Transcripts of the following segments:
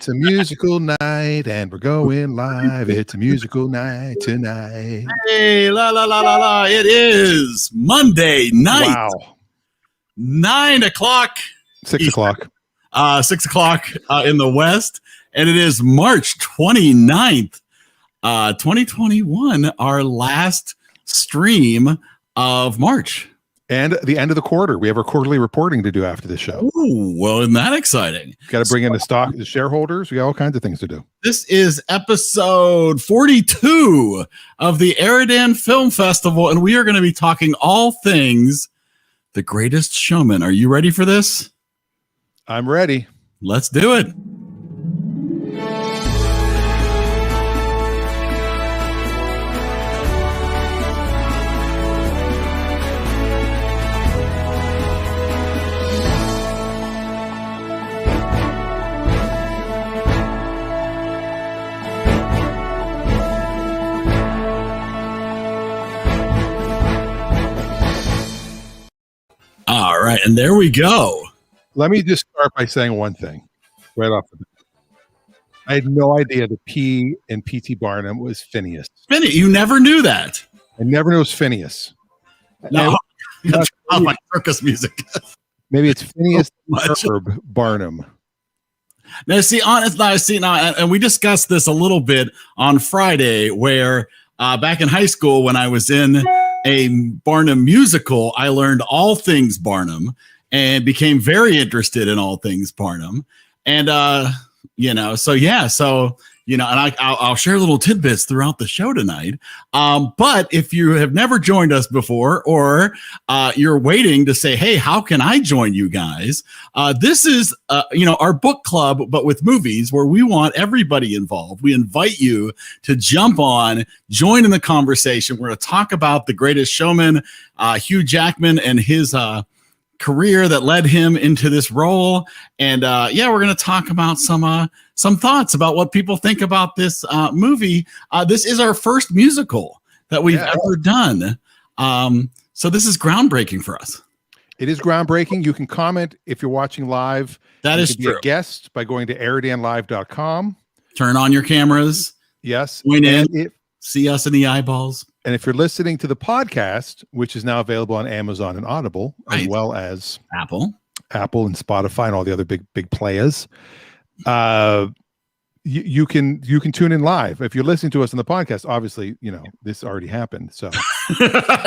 It's a musical night, and we're going live. It's a musical night tonight. Hey, la la la la la! It is Monday night. Wow. 9 o'clock. 6 o'clock. 6 o'clock in the West, and it is March 29th, 2021. Our last stream of March. And the end of the quarter. We have our quarterly reporting to do after this show. Ooh, well, isn't that exciting? Got to bring in the shareholders. We got all kinds of things to do. This is episode 42 of the EriDan Film Festival, and we are going to be talking all things The Greatest Showman. Are you ready for this? I'm ready. Let's do it. All right, and there we go. Let me just start by saying one thing right off the bat. I had no idea the P in P.T. Barnum was Phineas. Phineas, you never knew that. I never knew it was Phineas. No, that's my circus music. Maybe it's Phineas Herb Barnum. Now, see, and we discussed this a little bit on Friday, where back in high school when I was in a Barnum musical, I learned all things Barnum and became very interested in all things Barnum. And, and I'll share little tidbits throughout the show tonight. But if you have never joined us before, or you're waiting to say, hey, how can I join you guys? This is, our book club, but with movies, where we want everybody involved. We invite you to jump on, join in the conversation. We're going to talk about The Greatest Showman, Hugh Jackman, and his career that led him into this role. And we're going to talk about some thoughts about what people think about this movie. This is our first musical that we've ever done. So this is groundbreaking for us. It is groundbreaking. You can comment if you're watching live. That is true. Be a guest by going to EriDanLive.com. Turn on your cameras. Yes. Join in. See us in the eyeballs. And if you're listening to the podcast, which is now available on Amazon and Audible, as well as Apple and Spotify and all the other big players, you can tune in live. If you're listening to us on the podcast, obviously, this already happened. So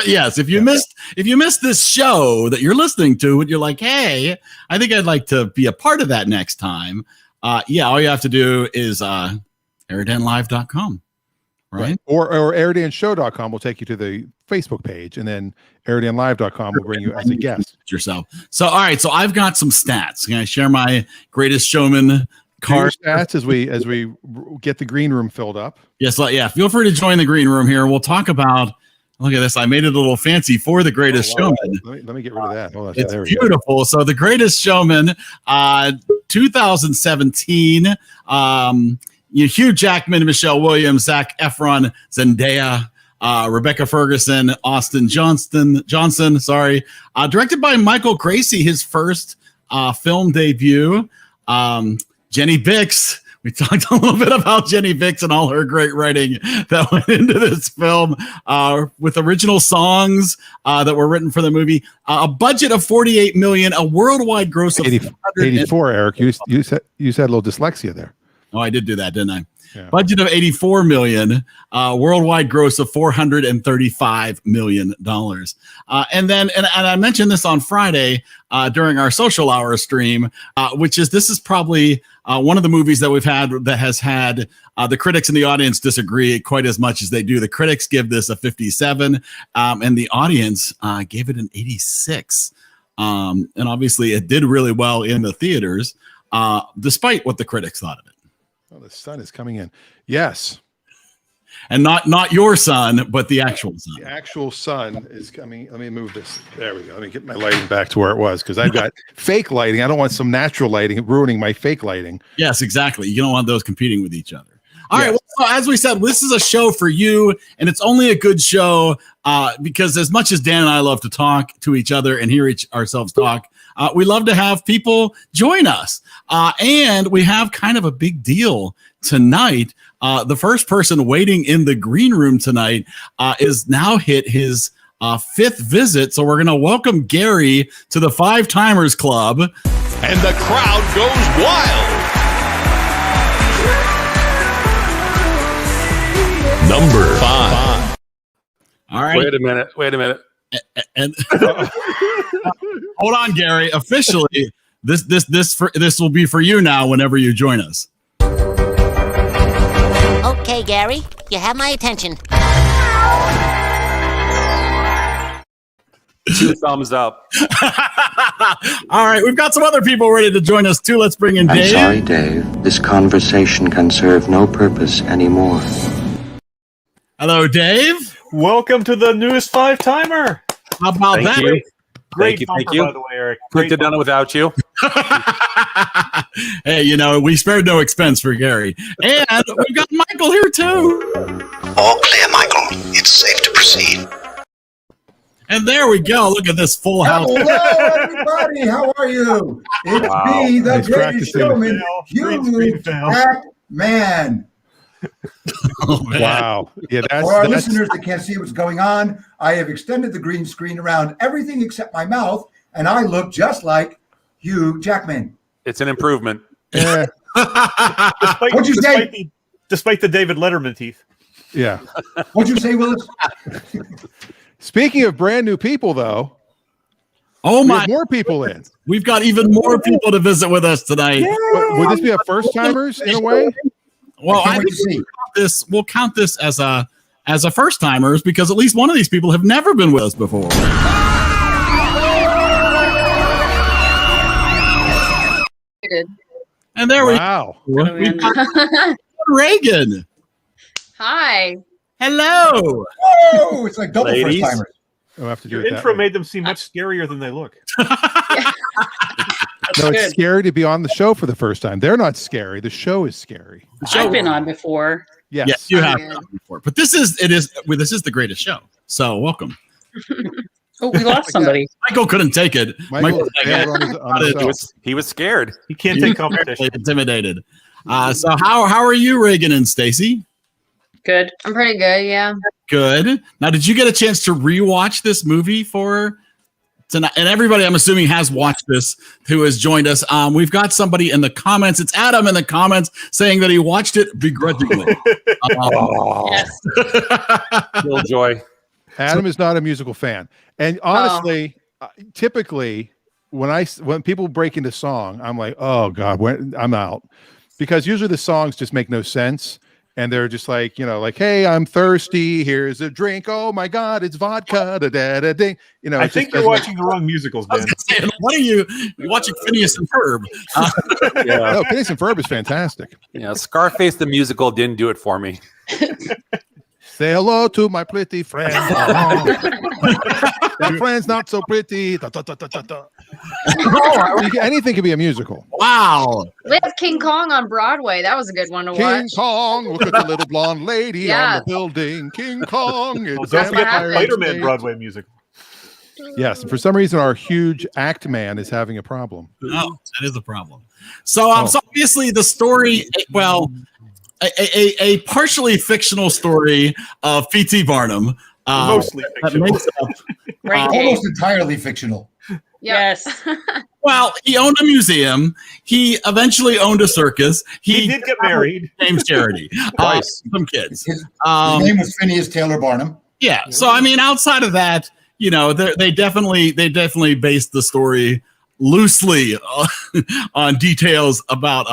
yes, if you missed this show that you're listening to, and you're like, hey, I think I'd like to be a part of that next time. All you have to do is EriDanLive.com. Right. Or EriDanShow.com will take you to the Facebook page, and then EriDanLive.com will bring you as a guest. Yourself. So, all right. So I've got some stats. Can I share my Greatest Showman card stats as we get the green room filled up? Yes. Feel free to join the green room here. We'll talk about. Look at this. I made it a little fancy for The Greatest Showman. Let me get rid of that. Hold on. It's beautiful. So The Greatest Showman, 2017. Hugh Jackman, Michelle Williams, Zac Efron, Zendaya, Rebecca Ferguson, Austin Johnson. Directed by Michael Gracie, his first film debut. Jenny Bix. We talked a little bit about Jenny Bix and all her great writing that went into this film, with original songs that were written for the movie. A budget of $48 million, a worldwide gross of 84. Eric, you said a little dyslexia there. Oh, I did do that, didn't I? Yeah. Budget of $84 million, worldwide gross of $435 million. And I mentioned this on Friday during our social hour stream, this is probably one of the movies that we've had that has had the critics and the audience disagree quite as much as they do. The critics give this a 57, and the audience gave it an 86. And obviously it did really well in the theaters, despite what the critics thought of it. Oh, the sun is coming in. Yes. And not your sun, but the actual sun. The actual sun is coming. Let me move this. There we go. Let me get my lighting back to where it was, because I've got fake lighting. I don't want some natural lighting ruining my fake lighting. Yes, exactly. You don't want those competing with each other. All right. Well, so as we said, this is a show for you, and it's only a good show because as much as Dan and I love to talk to each other and hear ourselves talk, We love to have people join us. And we have kind of a big deal tonight. The first person waiting in the green room tonight is now hit his 5th visit. So we're going to welcome Gary to the 5 Timers Club. And the crowd goes wild. Number 5. All right. Wait a minute. And hold on, Gary. Officially, this will be for you now whenever you join us. Okay, Gary, you have my attention. 2 thumbs up. All right, we've got some other people ready to join us too. Let's bring in I'm Dave. sorry, Dave. This conversation can serve no purpose anymore. Hello, Dave. Welcome to the newest 5-timer. How about Thank that? you. Great Thank bumper, you. by the way, Eric. Couldn't have done it without you. Hey, we spared no expense for Gary. And we've got Michael here too. All clear, Michael. It's safe to proceed. And there we go. Look at this full house. Hello, everybody. How are you? It's me, the Nice greatest practicing. showman, Green Hugh fail. Jackman. Oh, man. Wow. Yeah, For our that's listeners that can't see what's going on, I have extended the green screen around everything except my mouth, and I look just like Hugh Jackman. It's an improvement. yeah. What'd you say? Despite the David Letterman teeth. Yeah. What'd you say, Willis? Speaking of brand new people, though, Oh we my! have more people in. We've got even more people to visit with us tonight. Would this be a first timers in a way? Well, I Can't wait think to see. we'll count this as a first timers because at least one of these people have never been with us before. And there Wow. we've got Reagan. Hi. Hello. Oh, it's like double Ladies. first timers. I'll have to do Your it that intro way. made them seem much scarier than they look. No, it's scary to be on the show for the first time. They're not scary. The show is scary. I've been on before. Yes. Yes, you have done before, but this is the greatest show. So welcome. Oh, we lost somebody. Michael couldn't take it. Michael Michael failed on himself. He was scared. He can't take competition. intimidated. So how are you, Reagan and Stacy? Good. I'm pretty good. Yeah. Good. Now, did you get a chance to rewatch this movie for tonight? And everybody, I'm assuming, has watched this who has joined us. We've got somebody in the comments. It's Adam in the comments saying that he watched it begrudgingly. Yes. Killjoy. Adam is not a musical fan. And honestly, typically when people break into song, I'm like, oh God, I'm out. Because usually the songs just make no sense. And they're just like, like, hey, I'm thirsty. Here's a drink. Oh my God, it's vodka. Da-da-da-ding. I think you're watching the wrong musicals, I was Dan. gonna say, what are you watching? Phineas and Ferb. Yeah. No, Phineas and Ferb is fantastic. Yeah. Scarface the musical didn't do it for me. Say hello to my pretty friend. That friend's not so pretty. Da, da, da, da, da, da. Anything can be a musical. Wow. We have King Kong on Broadway. That was a good one to King watch. Kong, look at the little blonde lady Yeah. on the building. King Kong. Well, It's don't forget the happened. Spider-Man Broadway musical. Yes, and for some reason, our huge act man is having a problem. Oh, that is a problem. So, so obviously the story, well, a partially fictional story of P.T. Barnum. Mostly that fictional. makes up. Great Almost entirely fictional. Yes. Well, he owned a museum. He eventually owned a circus. He did get married. Named Charity. Twice. Some kids. His name was Phineas Taylor Barnum. Yeah. So I mean, outside of that, they definitely based the story loosely on details about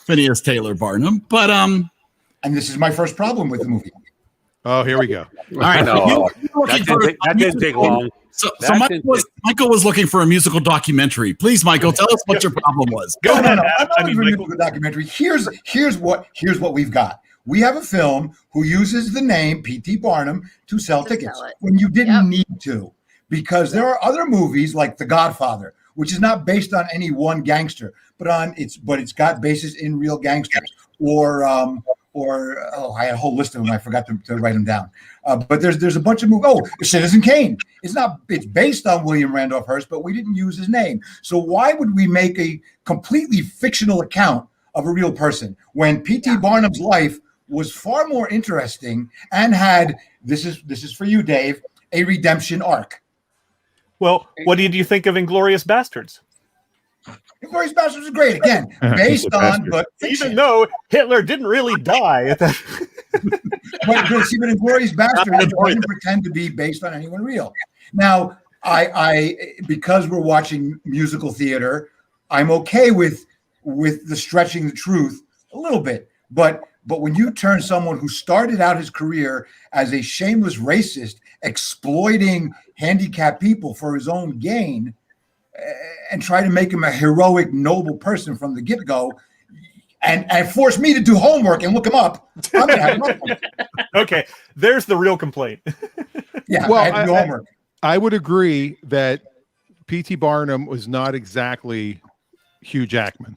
Phineas Taylor Barnum. But And this is my first problem with the movie. Oh, here we go. all right. No, you're that looking for didn't, that didn't take long. So That Michael was looking for a musical documentary. Please, Michael, tell us what your problem was. Go ahead. I'm Adam. not I mean, even Michael. into a documentary. Here's what we've got. We have a film who uses the name P.T. Barnum to sell tickets sell it. when you didn't Yep. need to, because there are other movies like The Godfather, which is not based on any one gangster, but it's got basis in real gangsters, or I had a whole list of them. I forgot to write them down. But there's a bunch of movies. Oh, Citizen Kane. It's based on William Randolph Hearst, but we didn't use his name. So why would we make a completely fictional account of a real person when P.T. Barnum's life was far more interesting and had, this is for you, Dave, a redemption arc? Well, what did you think of Inglourious Bastards? Inglourious Bastards is great, again, based on, but fiction. Even though Hitler didn't really die at that. But Inglourious Bastards doesn't pretend to be based on anyone real. Now, I because we're watching musical theater, I'm okay with the stretching the truth a little bit. But when you turn someone who started out his career as a shameless racist, exploiting handicapped people for his own gain, and try to make him a heroic, noble person from the get-go, and force me to do homework and look him up, I'm gonna have no fun. Okay, there's the real complaint. Yeah, well, I had to do homework. I would agree that P.T. Barnum was not exactly Hugh Jackman.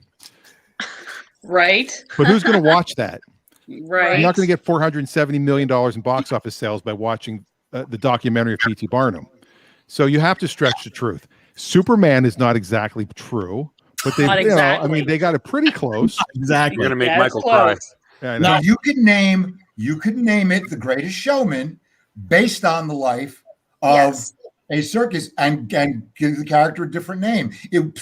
Right. But who's going to watch that? Right. You're not going to get $470 million in box office sales by watching the documentary of P.T. Barnum. So you have to stretch the truth. Superman is not exactly true, but they, they got it pretty close. Exactly. You're going to make Michael cry. Yeah, Now you could name it The Greatest Showman, based on the life of a circus, and give the character a different name.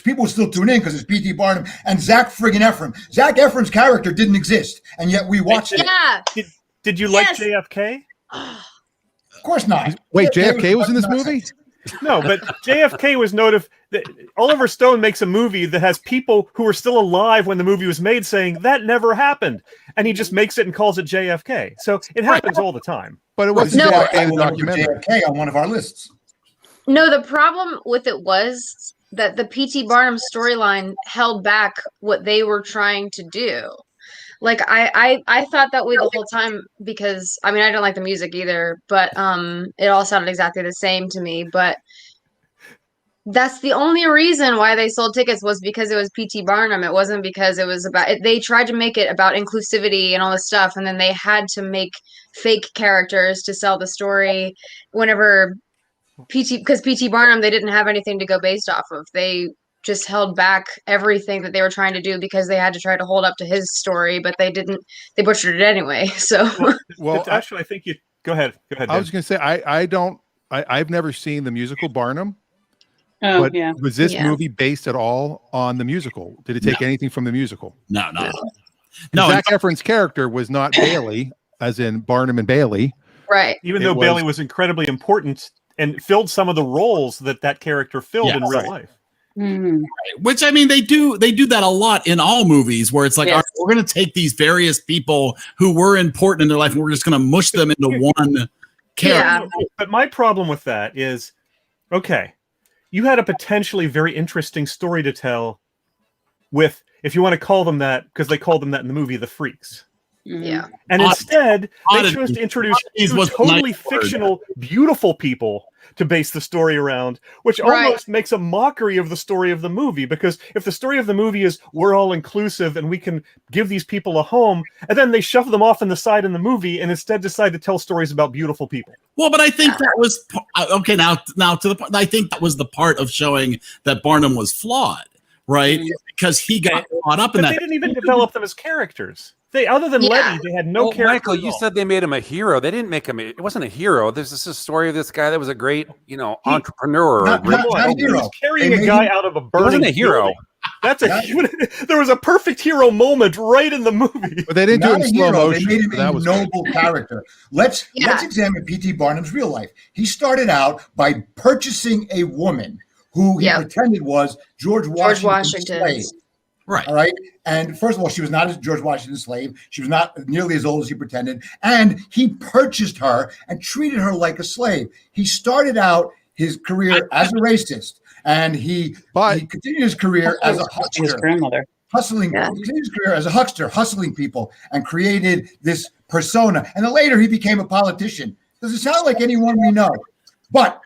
People would still tune in because it's P.T. Barnum and Zac friggin' Efron. Zac Efron's character didn't exist, and yet we watched it. Yeah. Did you like JFK? Of course not. Wait, JFK was in this movie? No, but JFK was noted. Oliver Stone makes a movie that has people who were still alive when the movie was made saying that never happened, and he just makes it and calls it JFK. So it happens all the time. But it wasn't JFK documentary on one of our lists. No, the problem with it was that the P.T. Barnum storyline held back what they were trying to do. Like I thought that way the whole time, because I mean I don't like the music either, but it all sounded exactly the same to me. But that's the only reason why they sold tickets, was because it was P.T. Barnum. It wasn't because it was about it. They tried to make it about inclusivity and all this stuff, and then they had to make fake characters to sell the story. Whenever because P.T. Barnum, they didn't have anything to go based off of. They just held back everything that they were trying to do because they had to try to hold up to his story, but they didn't. They butchered it anyway. So, well, actually, I think you go ahead. Go ahead. I was going to say I've never seen the musical Barnum. Oh, but yeah. was this movie based at all on the musical? Did it take anything from the musical? No. Zac Efron's character was not Bailey, as in Barnum and Bailey. Right. Even though Bailey was incredibly important and filled some of the roles that character filled in real life. Mm-hmm. Which, I mean, they do that a lot in all movies, where it's like, all right, we're going to take these various people who were important in their life and we're just going to mush them into one character. Yeah. But my problem with that is, okay, you had a potentially very interesting story to tell with, if you want to call them that, because they called them that in the movie, the Freaks. Yeah. And instead, they chose to introduce two totally fictional, beautiful people to base the story around, which almost makes a mockery of the story of the movie. Because if the story of the movie is we're all inclusive and we can give these people a home, and then they shove them off in the side in the movie and instead decide to tell stories about beautiful people. Well, but I think that was okay. Now to the point, I think that was the part of showing that Barnum was flawed, right? Because he got caught up in that. They didn't even develop them as characters. They, other than Letty, they had no character. Michael, you said they made him a hero. They didn't make him. It wasn't a hero. This is a story of this guy that was a great, entrepreneur. Not a hero. He was carrying a guy out of a burning. He wasn't a hero. Building. That's there was a perfect hero moment right in the movie. But they didn't do it in slow motion. They made him a noble character. Let's examine P.T. Barnum's real life. He started out by purchasing a woman who he pretended was George Washington's slave. Right. All right. And first of all, she was not a George Washington slave. She was not nearly as old as he pretended. And he purchased her and treated her like a slave. He started out his career as a racist, and he continued his career as a huckster. His grandmother. He continued his career as a huckster, hustling people, and created this persona. And then later he became a politician. Doesn't sound like anyone we know. But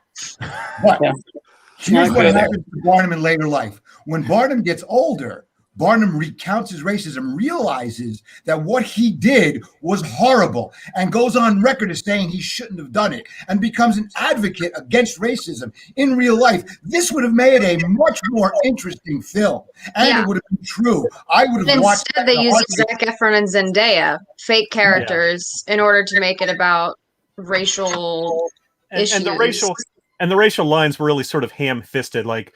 here's what happens to Barnum in later life. When Barnum gets older, Barnum recounts his racism, realizes that what he did was horrible, and goes on record as saying he shouldn't have done it, and becomes an advocate against racism in real life, this would have made a much more interesting film, and it would have been true. I would have watched. Instead, they used Zac Efron and Zendaya, fake characters, in order to make it about racial issues. And the racial lines were really sort of ham-fisted. Like,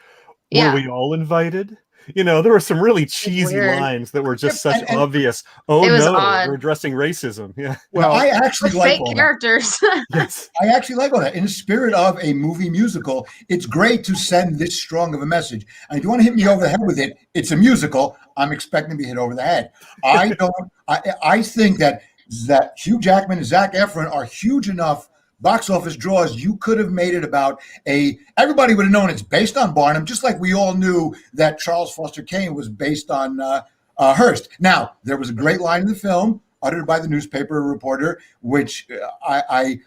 were we all invited? You know, there were some really cheesy lines that were just such obvious. Oh no, we're addressing racism. Yeah. Well, I actually like fake characters. Yes, I actually like all that. In the spirit of a movie musical, it's great to send this strong of a message. And if you want to hit me over the head with it, it's a musical. I'm expecting to be hit over the head. I don't. I think that Hugh Jackman and Zac Efron are huge enough box office draws. You could have made it about everybody would have known it's based on Barnum, just like we all knew that Charles Foster Kane was based on Hearst. Now, there was a great line in the film uttered by the newspaper reporter, which there are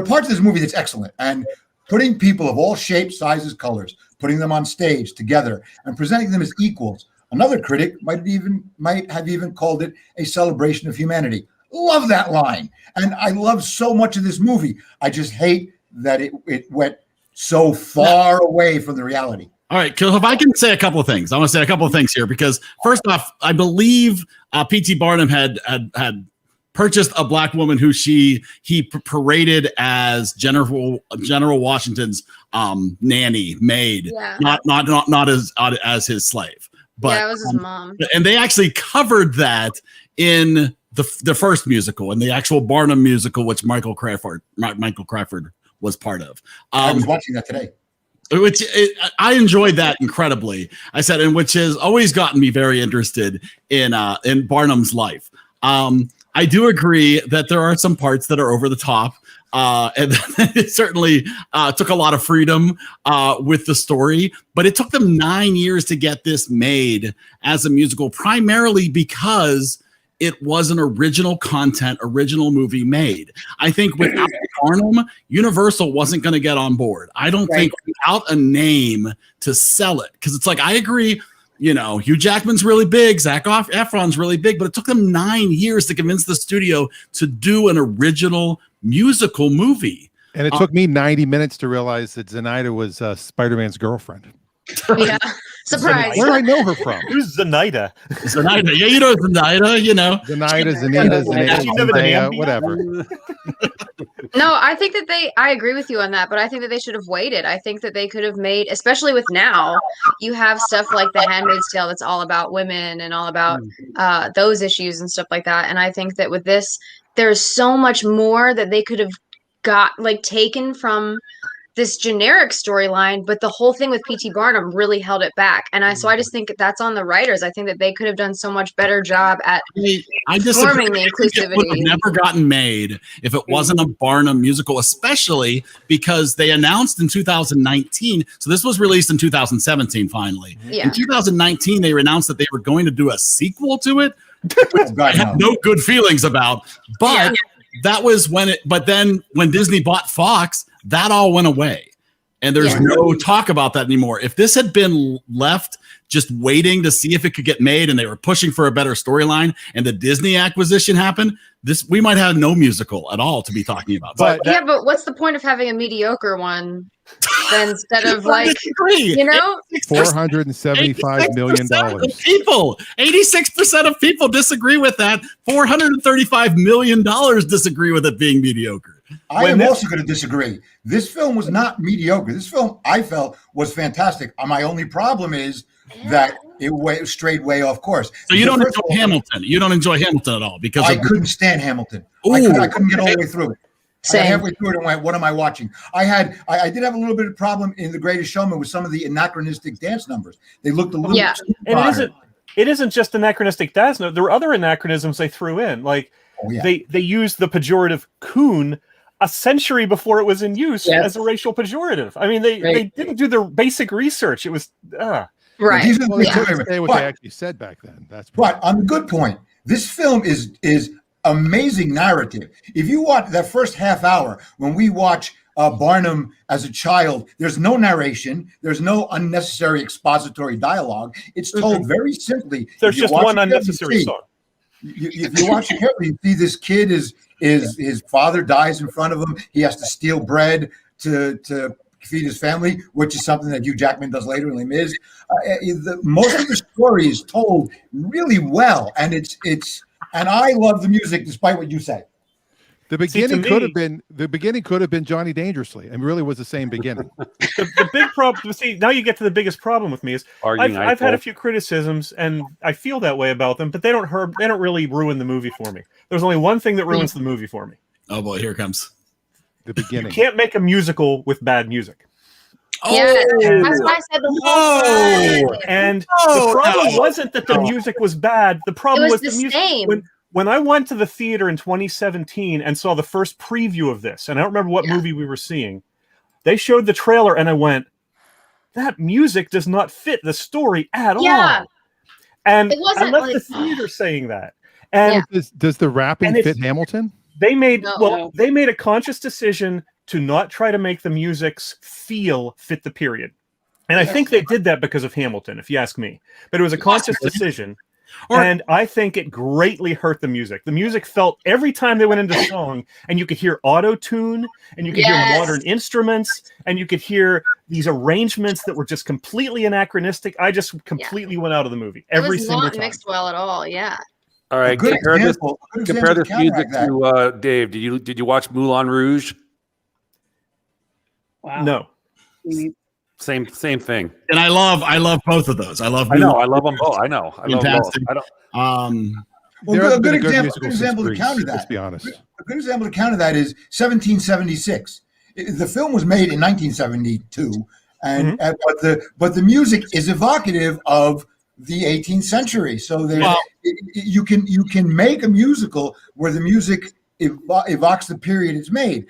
parts of this movie that's excellent. And putting people of all shapes, sizes, colors, putting them on stage together and presenting them as equals. Another critic might have even called it a celebration of humanity. Love that line. And I love so much of this movie. I just hate that it went so far away from the reality. All right, Kill, if I can say a couple of things. I want to say a couple of things here because first off, I believe P.T. Barnum had purchased a black woman who he paraded as General Washington's nanny, maid, not as his slave. But it was his mom. And they actually covered that in the first musical and the actual Barnum musical, which Michael Crawford was part of. I was watching that today. I enjoyed that incredibly. I said, and which has always gotten me very interested in Barnum's life. I do agree that there are some parts that are over the top. And it certainly took a lot of freedom with the story, but it took them 9 years to get this made as a musical, primarily because it was an original content, original movie made. I think without Barnum, Universal wasn't going to get on board. I don't think without a name to sell it, because it's like, I agree, you know, Hugh Jackman's really big, Zac Efron's really big, but it took them 9 years to convince the studio to do an original musical movie. And it took me 90 minutes to realize that Zenaida was Spider-Man's girlfriend. Yeah. Surprise. Where do I know her from? Who's Zenaida? Zenaida. Yeah, you know Zenaida, you know. Zenaida, Zanita, whatever. No, I think that I agree with you on that, but I think that they should have waited. I think that they could have made, especially with now, you have stuff like The Handmaid's Tale that's all about women and all about those issues and stuff like that. And I think that with this, there's so much more that they could have taken from this generic storyline, but the whole thing with P.T. Barnum really held it back. And so I just think that's on the writers. I think that they could have done so much better job at forming the inclusivity. It would have never gotten made if it wasn't a Barnum musical, especially because they announced in 2019. So this was released in 2017, finally. Yeah. In 2019, they announced that they were going to do a sequel to it, which I have no good feelings about. But that was but then when Disney bought Fox, that all went away. And there's no talk about that anymore. If this had been left just waiting to see if it could get made and they were pushing for a better storyline and the Disney acquisition happened, we might have no musical at all to be talking about. But what's the point of having a mediocre one then instead of you know, $475 million. People, 86% of people disagree with that. $435 million disagree with it being mediocre. I am also going to disagree. This film was not mediocre. This film, I felt, was fantastic. My only problem is that it strayed way off course. So you don't enjoy Hamilton. You don't enjoy Hamilton at all because I couldn't stand Hamilton. I couldn't get all the way through it. I got halfway through it and went, what am I watching? I did have a little bit of problem in The Greatest Showman with some of the anachronistic dance numbers. They looked a little and it isn't just anachronistic dance numbers. There were other anachronisms they threw in. Like they used the pejorative coon a century before it was in use as a racial pejorative. I mean, they didn't do their basic research. It was right. Say what they actually said back then. But on the good point, this film is amazing narrative. If you watch that first half hour, when we watch Barnum as a child. There's no narration. There's no unnecessary expository dialogue. It's told very simply. There's just one unnecessary song. If you watch it carefully, you see this kid is his father dies in front of him. He has to steal bread to feed his family, which is something that Hugh Jackman does later in Les Mis. Most of the story is told really well, and and I love the music despite what you say. The beginning could have been Johnny Dangerously, and really was the same beginning. The big problem. See, now you get to the biggest problem with me is I've had a few criticisms, and I feel that way about them, but they don't really ruin the movie for me. There's only one thing that ruins the movie for me. Oh boy, here it comes. The beginning. You can't make a musical with bad music. Yeah, that's why I said the whole time. And the problem wasn't that the music was bad. The problem was the music. Same. When I went to the theater in 2017 and saw the first preview of this, and I don't remember what movie we were seeing, they showed the trailer, and I went, "That music does not fit the story at all." And I left the theater saying that. And does the rapping fit Hamilton? They made a conscious decision to not try to make the music's feel fit the period. And I think they did that because of Hamilton, if you ask me. But it was a conscious decision. And I think it greatly hurt the music. The music felt every time they went into song, and you could hear auto-tune, and you could hear modern instruments, and you could hear these arrangements that were just completely anachronistic. I just completely went out of the movie every single time. It was not mixed well at all. Yeah. All right, compare this music to Dave. Did you watch Moulin Rouge? Wow. No. Same thing. And I love both of those. I love them both. I know. I Fantastic. love both. Well, a good example to counter that. Let's be honest. A good example to counter that is 1776. The film was made in 1972, and but the music is evocative of the 18th century. So you can make a musical where the music evokes the period it's made.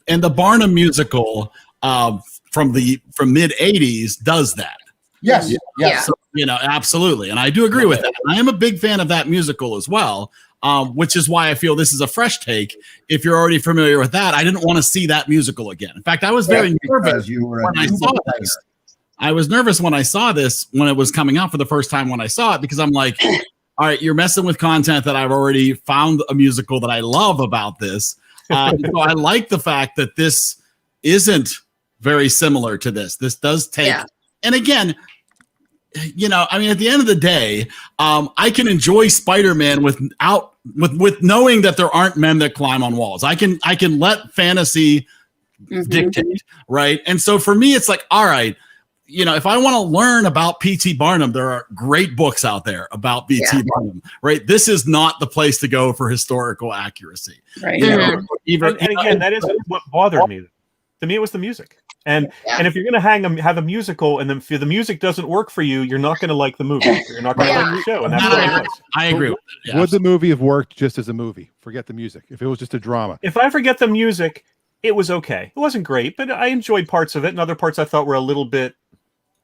And the Barnum musical from mid 80s does that. Yes. So, absolutely. And I do agree with that. I am a big fan of that musical as well, which is why I feel this is a fresh take. If you're already familiar with that, I didn't want to see that musical again. In fact, I was very nervous when I saw this. I was nervous when I saw this when it was coming out for the first time when I saw it, because I'm like, all right, you're messing with content that I've already found a musical that I love about this. So I like the fact that this isn't very similar to this. This does take, and again, at the end of the day, I can enjoy Spider-Man with knowing that there aren't men that climb on walls. I can let fantasy dictate, right? And so for me, it's like, all right, if I want to learn about P.T. Barnum, there are great books out there about P.T. Barnum, right? This is not the place to go for historical accuracy. Right. And again, that is what bothered me. To me, it was the music. And if you're going to have a musical, and if the music doesn't work for you, you're not going to like the movie. You're not going to like the show. And that's what it was. I agree. Would the movie have worked just as a movie? Forget the music. If it was just a drama. If I forget the music, it was okay. It wasn't great, but I enjoyed parts of it, and other parts I thought were a little bit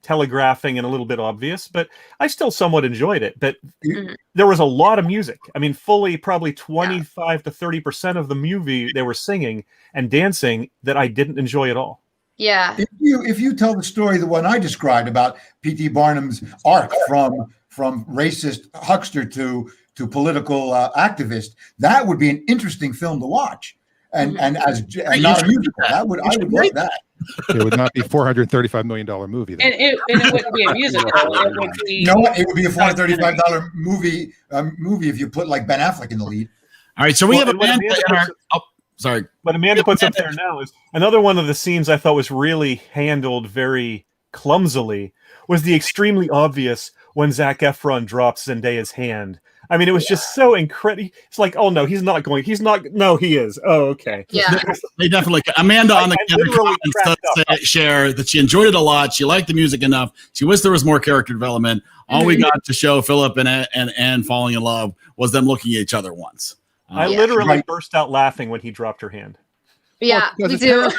telegraphing and a little bit obvious, but I still somewhat enjoyed it. But there was a lot of music. I mean, fully probably 25 to 30% of the movie they were singing and dancing that I didn't enjoy at all. Yeah. If you tell the story, the one I described about P.T. Barnum's arc from racist huckster to political activist, that would be an interesting film to watch. And not a musical, I would like that. It would not be $435 million movie. Then. And it wouldn't be a musical. It would be. You know what? It would be a $435 movie if you put like Ben Affleck in the lead. All right, so we have Amanda in our. Oh, sorry. What Amanda puts up there now is another one of the scenes I thought was really handled very clumsily. Was the extremely obvious when Zac Efron drops Zendaya's hand. I mean, it was just so incredible. It's like, oh no, he's not going. He's not. No, he is. Oh, okay. Yeah. They definitely. Amanda on the comments share that she enjoyed it a lot. She liked the music enough. She wished there was more character development. All we got to show Philip and Anne falling in love was them looking at each other once. I literally burst out laughing when he dropped her hand. Yeah, me too.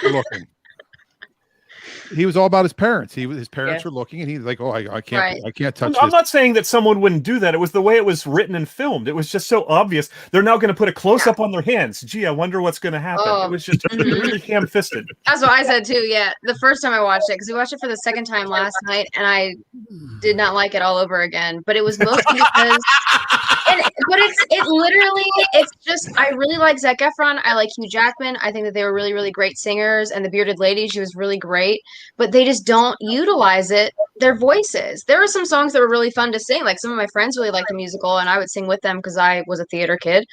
he was all about his parents. His parents were looking, and he's like, "Oh, I can't touch this." I'm not saying that someone wouldn't do that. It was the way it was written and filmed. It was just so obvious. They're now going to put a close up on their hands. Gee, I wonder what's going to happen. It was just really ham-fisted. That's what I said too. Yeah, the first time I watched it, because we watched it for the second time last night, and I did not like it all over again. But it was mostly because, it's just I really like Zac Efron. I like Hugh Jackman. I think that they were really, really great singers, and the bearded lady, she was really great. But they just don't utilize their voices. There were some songs that were really fun to sing. Like some of my friends really liked the musical, and I would sing with them because I was a theater kid.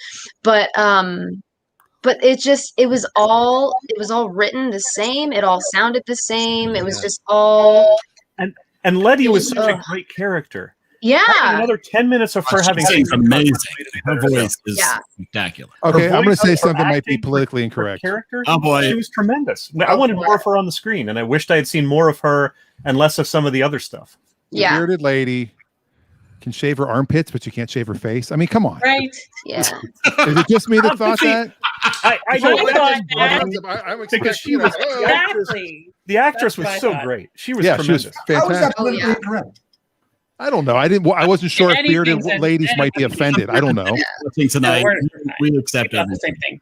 But it was all written the same. It all sounded the same. It was just all. And Letty was such a great character. Yeah. Another 10 minutes of her having amazing. Her voice is spectacular. Okay, I'm going to say something that might be politically incorrect. Character, oh boy, she was tremendous. I wanted more of her on the screen, and I wished I had seen more of her and less of some of the other stuff. The bearded lady can shave her armpits, but you can't shave her face. I mean, come on. Right? Yeah. Is it just me that thought that? I thought that. I'm because she was the actress was so great. She was tremendous. She was fantastic. Correct. I don't know. I wasn't sure if bearded ladies might be offended. I don't know. I think tonight we accept the same thing.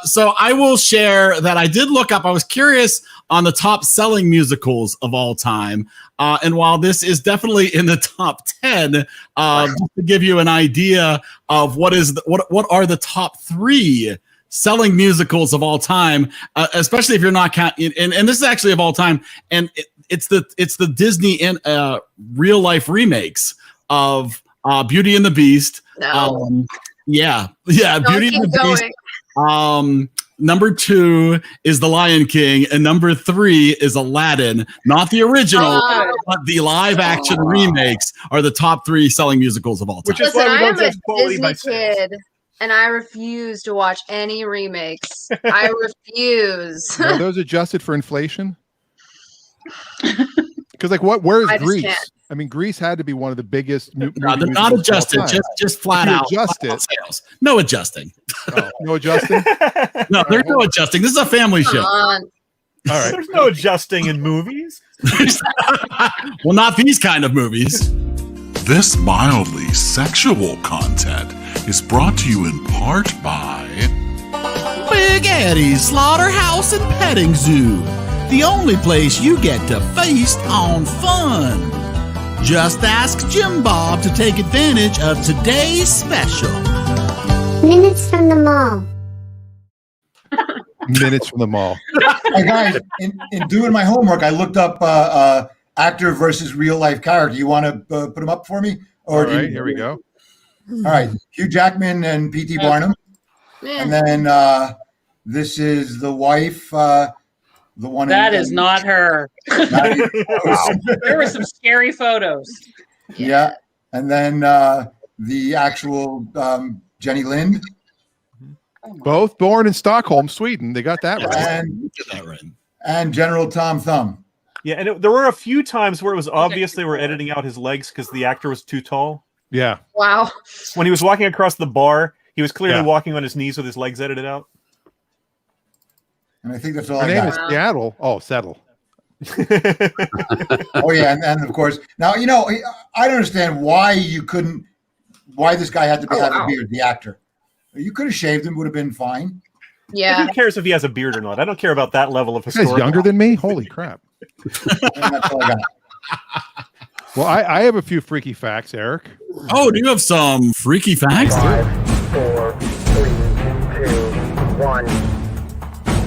So I will share that I did look up. I was curious on the top selling musicals of all time. And while this is definitely in the top 10, just to give you an idea of what are the top 3 selling musicals of all time, especially if you're not counting, and this is actually of all time, and it's the Disney and real life remakes of Beauty and the Beast. No. Beauty and the Beast. Number 2 is The Lion King, and number 3 is Aladdin. Not the original, but the live action remakes are the top 3 selling musicals of all time. Which is why we don't judge quality by Disney kid. And I refuse to watch any remakes. I refuse. Are those adjusted for inflation? Because where is Greece? Can't. I mean, Greece had to be one of the biggest. No, they're not adjusted. Just flat out. Adjust it. Sales. No adjusting. No adjusting. No, there's no adjusting. This is a family show. All right. There's no adjusting in movies. Well, not these kind of movies. This mildly sexual content is brought to you in part by Big Eddie's Slaughterhouse and Petting Zoo, the only place you get to feast on fun. Just ask Jim Bob to take advantage of today's special. Minutes from the mall. Minutes from the mall. Hey guys, in doing my homework, I looked up actor versus real life character. You want to put them up for me? Or all right, here we go. All right, Hugh Jackman and P.T. Barnum. And then this is the wife, the one that is not her. There were some scary photos. Yeah. And then the actual Jenny Lind. Both born in Stockholm, Sweden. They got that right. And General Tom Thumb. Yeah, and there were a few times where it was obvious they were editing out his legs because the actor was too tall. Yeah. Wow. When he was walking across the bar, he was clearly walking on his knees with his legs edited out. And I think that's all Her I name got. is Seattle. Oh, Settle. Oh yeah, and of course, now I don't understand why this guy had to have a beard. The actor, you could have shaved him; would have been fine. Yeah. Who cares if he has a beard or not? I don't care about that level of This historical. guy's younger than me. Holy crap! And that's all I got. Well, I have a few freaky facts, Eric. Oh, do you have some freaky facts? 5, 4, 3, 2, 1.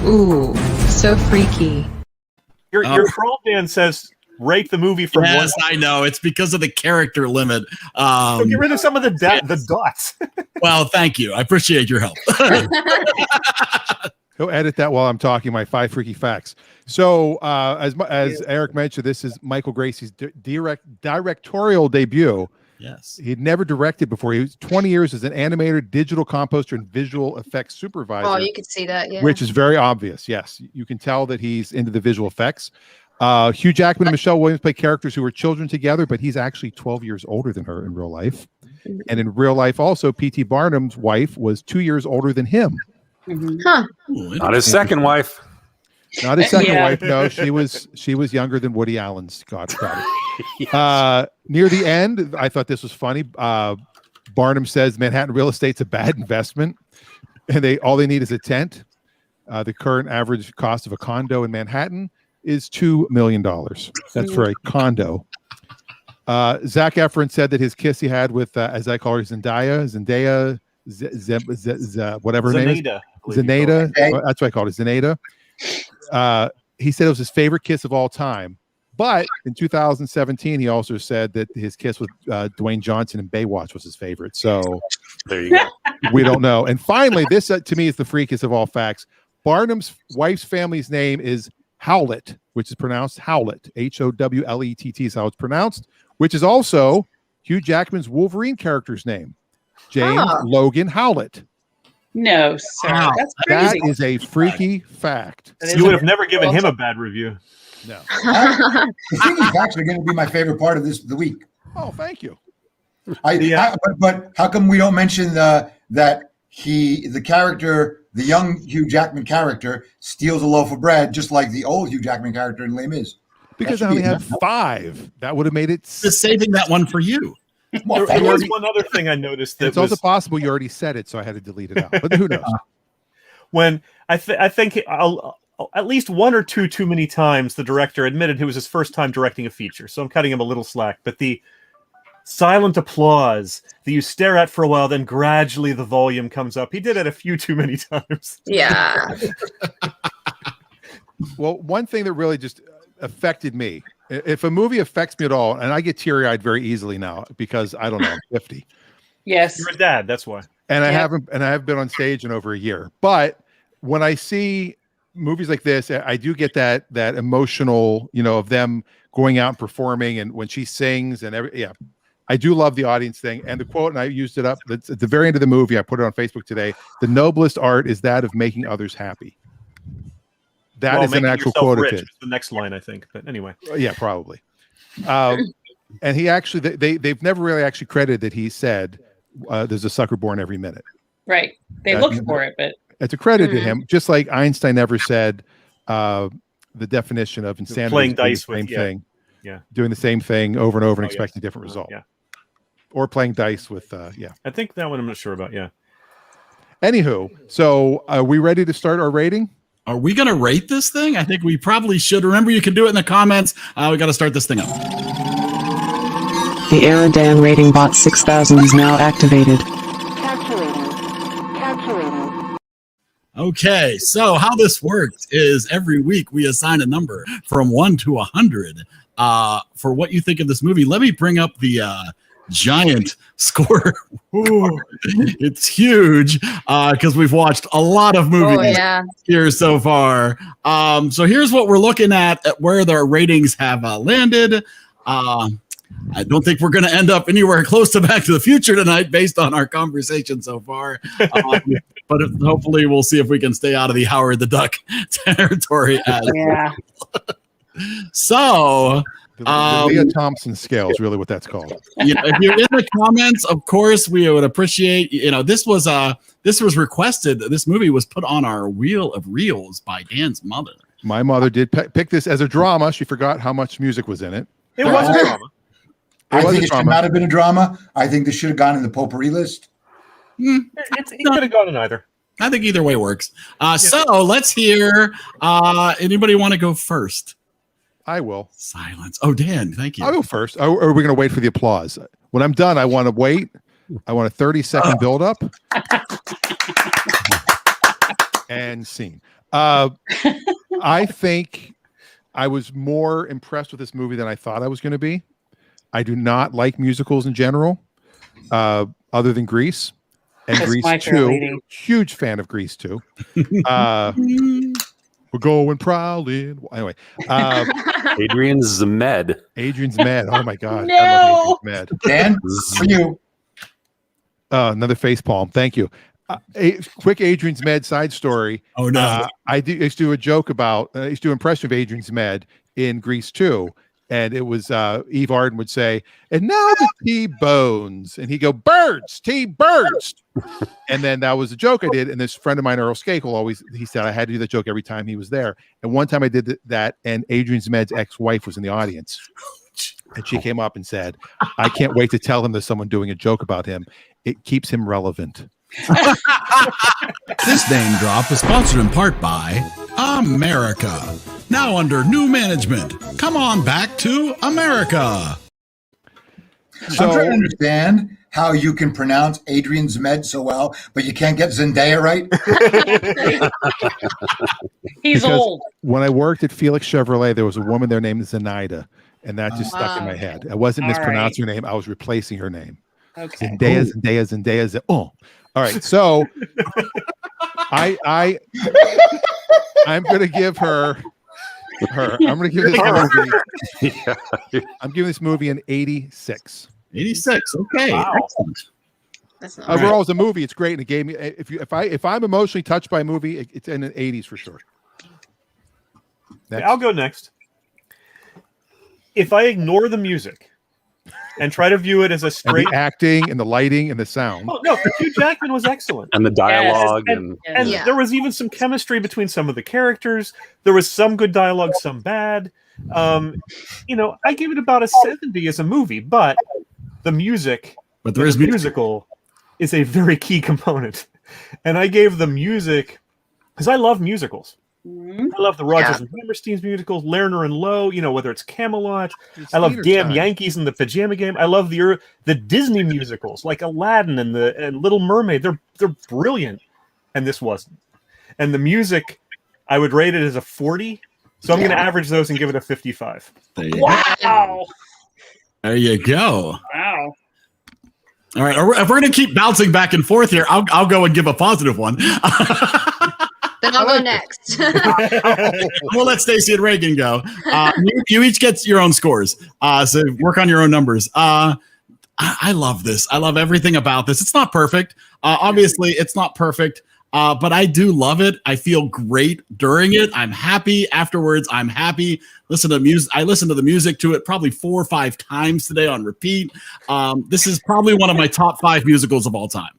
Ooh, so freaky. Your troll Dan says rate the movie from yes, 1. I know. It's because of the character limit. So get rid of some of the dots. Well, thank you. I appreciate your help. He'll edit that while I'm talking my 5 freaky facts. So, as Eric mentioned, this is Michael Gracey's directorial debut. Yes. He'd never directed before. He was 20 years as an animator, digital composer, and visual effects supervisor. Oh, you could see that, yeah. Which is very obvious. Yes, you can tell that he's into the visual effects. Hugh Jackman and Michelle Williams play characters who were children together, but he's actually 12 years older than her in real life. And in real life, also, P.T. Barnum's wife was 2 years older than him. Huh. Not his second wife. Not his second Yeah. wife. No, she was younger than Woody Allen's daughter. Near the end, I thought this was funny. Barnum says Manhattan real estate's a bad investment, and all they need is a tent. The current average cost of a condo in Manhattan is $2 million. That's for a condo. Zac Efron said that his kiss he had with, as I call her, Zendaya, whatever her name is. Zenaida. That's what I called it, Zenaida. He said it was his favorite kiss of all time. But in 2017, he also said that his kiss with Dwayne Johnson in Baywatch was his favorite. So there you go. We don't know. And finally, this to me is the freakiest of all facts. Barnum's wife's family's name is Howlett, which is pronounced Howlett. Howlett is how it's pronounced, which is also Hugh Jackman's Wolverine character's name, James Logan Howlett. No, sir. Wow. That's crazy. That is a freaky fact. You would have never given him a bad review. No. The freaky facts are going to be my favorite part of the week. Oh, thank you. But how come we don't mention that the character, the young Hugh Jackman character, steals a loaf of bread just like the old Hugh Jackman character in Les Mis? Because I only have 5. That would have made it. Just saving that one for you. There was one other thing I noticed that it's also possible you already said it, so I had to delete it out. But who knows? When I think at least one or two too many times the director admitted it was his first time directing a feature, so I'm cutting him a little slack. But the silent applause that you stare at for a while, then gradually the volume comes up. He did it a few too many times. Yeah. Well, one thing that really just affected me, if a movie affects me at all, and I get teary-eyed very easily now because I don't know, I'm 50. Yes. You're a dad, that's why. And I haven't been on stage in over a year. But when I see movies like this, I do get that emotional, of them going out and performing, and when she sings and I do love the audience thing. And the quote, and I used it up, it's at the very end of the movie, I put it on Facebook today, the noblest art is that of making others happy. That is an actual quote of his. The next line, I think. But anyway. Yeah, probably. And he actually, they've never really actually credited that he said there's a sucker born every minute. Right. They looked for it, but it's a credit to him. Just like Einstein never said the definition of insanity. Playing dice with the same thing. Yeah. Doing the same thing over and over and expecting a different result. Yeah. Or playing dice with, I think that one I'm not sure about, yeah. Anywho, so are we ready to start our rating? Are we going to rate this thing? I think we probably should. Remember, you can do it in the comments. We got to start this thing up. The EriDan rating bot 6000 is now activated. Okay, so how this works is every week we assign a number from 1 to 100 for what you think of this movie. Let me bring up the giant score. Ooh, it's huge because we've watched a lot of movies here so far. So here's what we're looking at where their ratings have landed. I don't think we're going to end up anywhere close to Back to the Future tonight based on our conversation so far. But hopefully we'll see if we can stay out of the Howard the Duck territory. So the Leah Thompson scale is really what that's called. If you're in the comments, of course, we would appreciate. This was requested. This movie was put on our Wheel of Reels by Dan's mother. My mother did pick this as a drama. She forgot how much music was in it. It was a drama. I think it should not have been a drama. I think this should have gone in the potpourri list. It could have gone in either. I think either way works. So let's hear. Anybody want to go first? I will. Silence. Oh, Dan, thank you. I'll go first. Or are we going to wait for the applause? When I'm done, I want to wait. I want a 30-second build up. And scene. I think I was more impressed with this movie than I thought I was going to be. I do not like musicals in general, other than Grease. And That's Grease 2. Huge fan of Grease 2. We're going prowling. Anyway. Adrian Zmed. Adrian's mad. Oh, my God. No. I love Adrian's mad. Dan, for you. Another face palm. Thank you. A quick Adrian's Med side story. Oh, no. I used to do a joke about, I used to do an impression of Adrian's Med in Grease 2. and it was Eve Arden would say, "And now the T-bones," and he'd go, "Birds, T-birds," and then that was a joke I did. And this friend of mine, Earl Skakel, he said I had to do that joke every time he was there. And one time I did that, and Adrian Zmed's ex-wife was in the audience, and she came up and said, "I can't wait to tell him there's someone doing a joke about him. It keeps him relevant." This name drop is sponsored in part by America. Now under new management. Come on back to America. I'm trying to understand how you can pronounce Adrian Zmed so well, but you can't get Zendaya right. He's Because old. When I worked at Felix Chevrolet, there was a woman there named Zenaida, and that just stuck in my head. I wasn't All mispronouncing her name; I was replacing her name. Okay. Zendaya. Oh, all right. So, I'm going to give her. I'm going to give this movie. I'm giving this movie an 86. 86. Okay. Wow. Excellent. That's not Overall, as a movie, it's great, and it gave me. If I'm emotionally touched by a movie, it's in the 80s for sure. I'll go next. If I ignore the music and try to view it as a straight and the acting and the lighting and the sound. Oh no, Hugh Jackman was excellent. And the dialogue and there was even some chemistry between some of the characters. There was some good dialogue, some bad. I give it about a 70 as a movie, but the music, but there is musical, is a very key component. And I gave the music because I love musicals. I love the Rodgers and Hammerstein's musicals, Lerner and Lowe, whether it's Camelot. I love Damn Yankees and the Pajama Game. I love the Disney musicals like Aladdin and Little Mermaid. They're brilliant, and this wasn't. And the music, I would rate it as a 40. So I'm going to average those and give it a 55. Wow. There you go. Wow. All right. If we're going to keep bouncing back and forth here, I'll go and give a positive one. Then I'll go next. We'll let Stacey and Reagan go. You each get your own scores. So work on your own numbers. I love this. I love everything about this. It's not perfect. Obviously, it's not perfect. But I do love it. I feel great during it. I'm happy afterwards. I'm happy. Listen to music. I listened to the music to it probably 4 or 5 times today on repeat. This is probably one of my top 5 musicals of all time.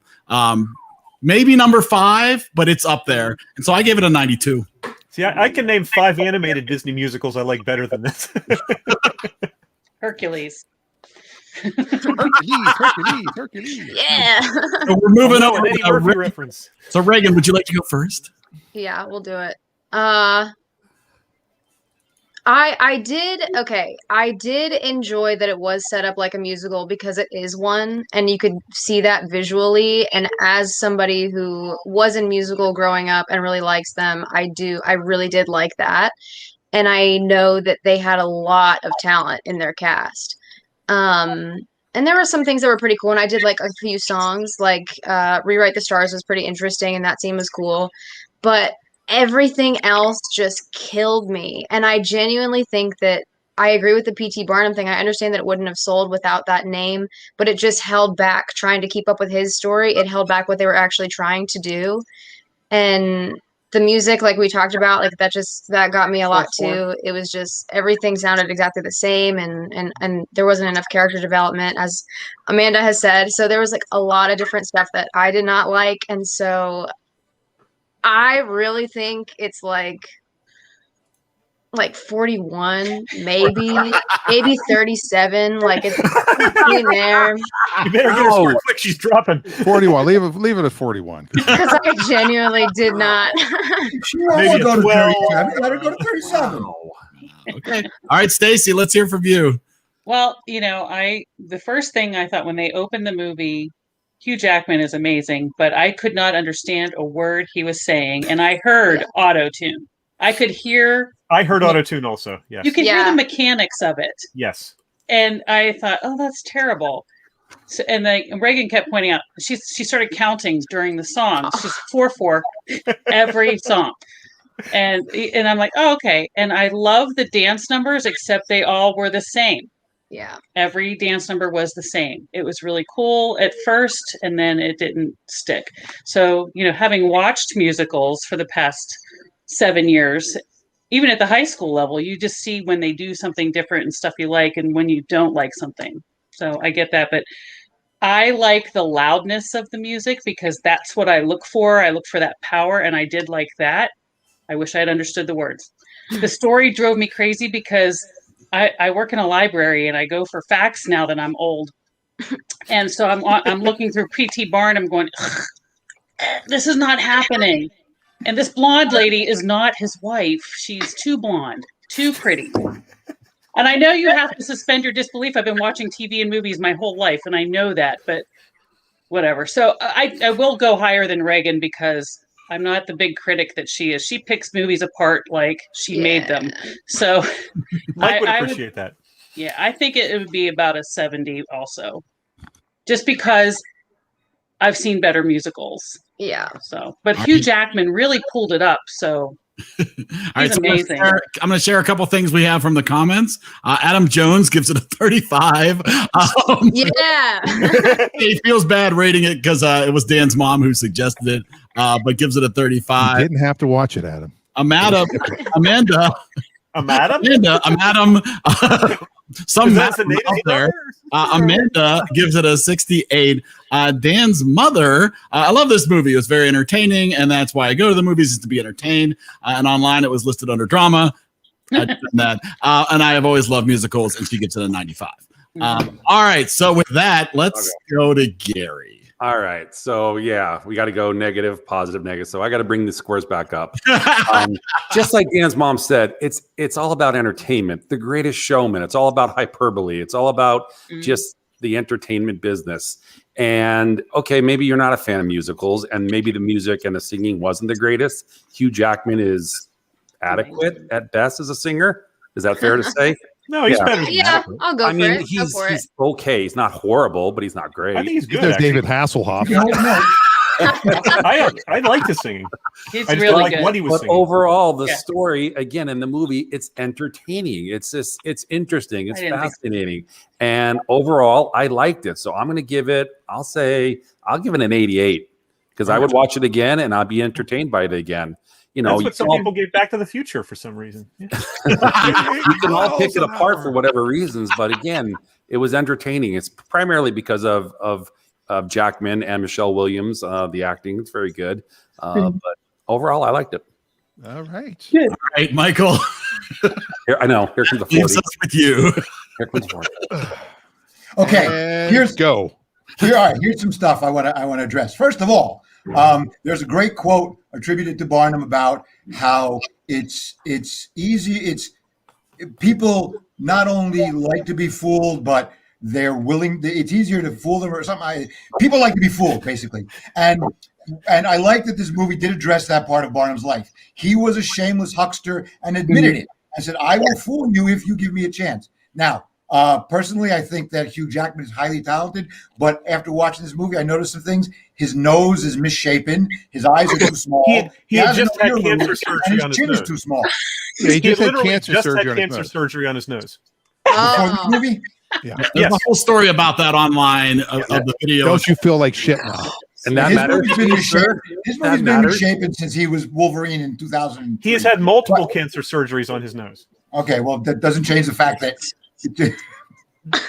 Maybe number 5, but it's up there. And so I gave it a 92. See, I can name 5 animated Disney musicals I like better than this. Hercules. Hercules. Yeah. So we're moving on. Eddie Murphy reference. So Reagan, would you like to go first? Yeah, we'll do it. I did enjoy that it was set up like a musical because it is one, and you could see that visually. And as somebody who was in musical growing up and really likes them, I really did like that. And I know that they had a lot of talent in their cast. And there were some things that were pretty cool, and I did like a few songs, like Rewrite the Stars was pretty interesting, and that scene was cool. But everything else just killed me. And I genuinely think that I agree with the P.T. Barnum thing. I understand that it wouldn't have sold without that name, but it just held back trying to keep up with his story. It held back what they were actually trying to do. And the music, like we talked about, like that got me a lot too. It was just everything sounded exactly the same, and there wasn't enough character development, as Amanda has said. So there was like a lot of different stuff that I did not like, and so I really think it's like 41, maybe 37. Like it's in there. You better get her score quick. She's dropping 41. Leave it at 41. Because I genuinely did not. She wants to go to 37. Let her go to 37. Okay. All right, Stacey, let's hear from you. Well, the first thing I thought when they opened the movie, Hugh Jackman is amazing, but I could not understand a word he was saying, and I heard auto-tune. I heard auto-tune also. Yes. You could hear the mechanics of it. Yes. And I thought, oh, that's terrible. So, and then Reagan kept pointing out, she started counting during the song. She's 4/4 every song. And I'm like, oh, okay. And I love the dance numbers, except they all were the same. Yeah. Every dance number was the same. It was really cool at first, and then it didn't stick. So, having watched musicals for the past 7 years, even at the high school level, you just see when they do something different and stuff you like, and when you don't like something. So I get that, but I like the loudness of the music because that's what I look for. I look for that power, and I did like that. I wish I had understood the words. The story drove me crazy because I work in a library and I go for facts now that I'm old. And so I'm looking through P.T. Barnum going, this is not happening. And this blonde lady is not his wife. She's too blonde, too pretty. And I know you have to suspend your disbelief. I've been watching TV and movies my whole life, and I know that, but whatever. So I will go higher than Reagan because I'm not the big critic that she is. She picks movies apart like she made them. So Mike would appreciate that. Yeah, I think it would be about a 70 also. Just because I've seen better musicals. Yeah. So, but Hugh Jackman really pulled it up. So All right, so amazing. I'm going to share a couple things we have from the comments. Adam Jones gives it a 35. Yeah. He feels bad rating it because it was Dan's mom who suggested it, but gives it a 35. You didn't have to watch it, Adam. Amanda. Some Madam out there. Amanda gives it a 68. Dan's mother, I love this movie. It was very entertaining, and that's why I go to the movies, is to be entertained. And online, it was listed under drama. I did that. And I have always loved musicals, and she gives it a 95. All right, so with that, let's go to Gary. All right. So, yeah, we got to go negative, positive, negative. So I got to bring the scores back up. Just like Dan's mom said, it's all about entertainment, The Greatest Showman. It's all about hyperbole. It's all about just the entertainment business. And, okay, maybe you're not a fan of musicals, and maybe the music and the singing wasn't the greatest. Hugh Jackman is adequate at best as a singer. Is that fair to say? No, he's better than Yeah, I'll go for it. He's okay. He's not horrible, but he's not great. I think he's good. There's David Hasselhoff. I like the singing. He's I just really don't like good. what he was But singing. overall, the story, again, in the movie, it's entertaining. It's interesting. It's fascinating. And overall, I liked it. So I'm going to give it, I'll give it an 88 because I would watch it again and I'd be entertained by it again. You know, that's what some people gave Back to the Future for some reason. Yeah. you can all pick it apart for whatever reasons, but again, it was entertaining. It's primarily because of Jackman and Michelle Williams. The acting, it's very good. But overall, I liked it. All right. All right, Michael. Here, I know. Here comes the 40. Leaves us with you. Here comes 40. Okay, And here's go. All right, here's some stuff I want to address. First of all, there's a great quote attributed to Barnum about how it's easy. It's people not only like to be fooled, but they're willing. It's easier to fool them or something. People like to be fooled, basically. And I like that this movie did address that part of Barnum's life. He was a shameless huckster and admitted it. I said, I will fool you if you give me a chance. Now, personally, I think that Hugh Jackman is highly talented, but after watching this movie, I noticed some things. His nose is misshapen. His eyes are too small. He had just had cancer surgery on his chin nose. is too small. Yeah, he just had literally cancer just surgery had on his cancer nose. surgery on his nose. Before this movie? Yeah. There's a whole story about that online of the video. Don't you feel like shit now? And that His matters. movie's been misshapen. His That movie's been matters. misshapen since he was Wolverine in 2000. He has had multiple cancer surgeries on his nose. Okay, well, that doesn't change the fact that.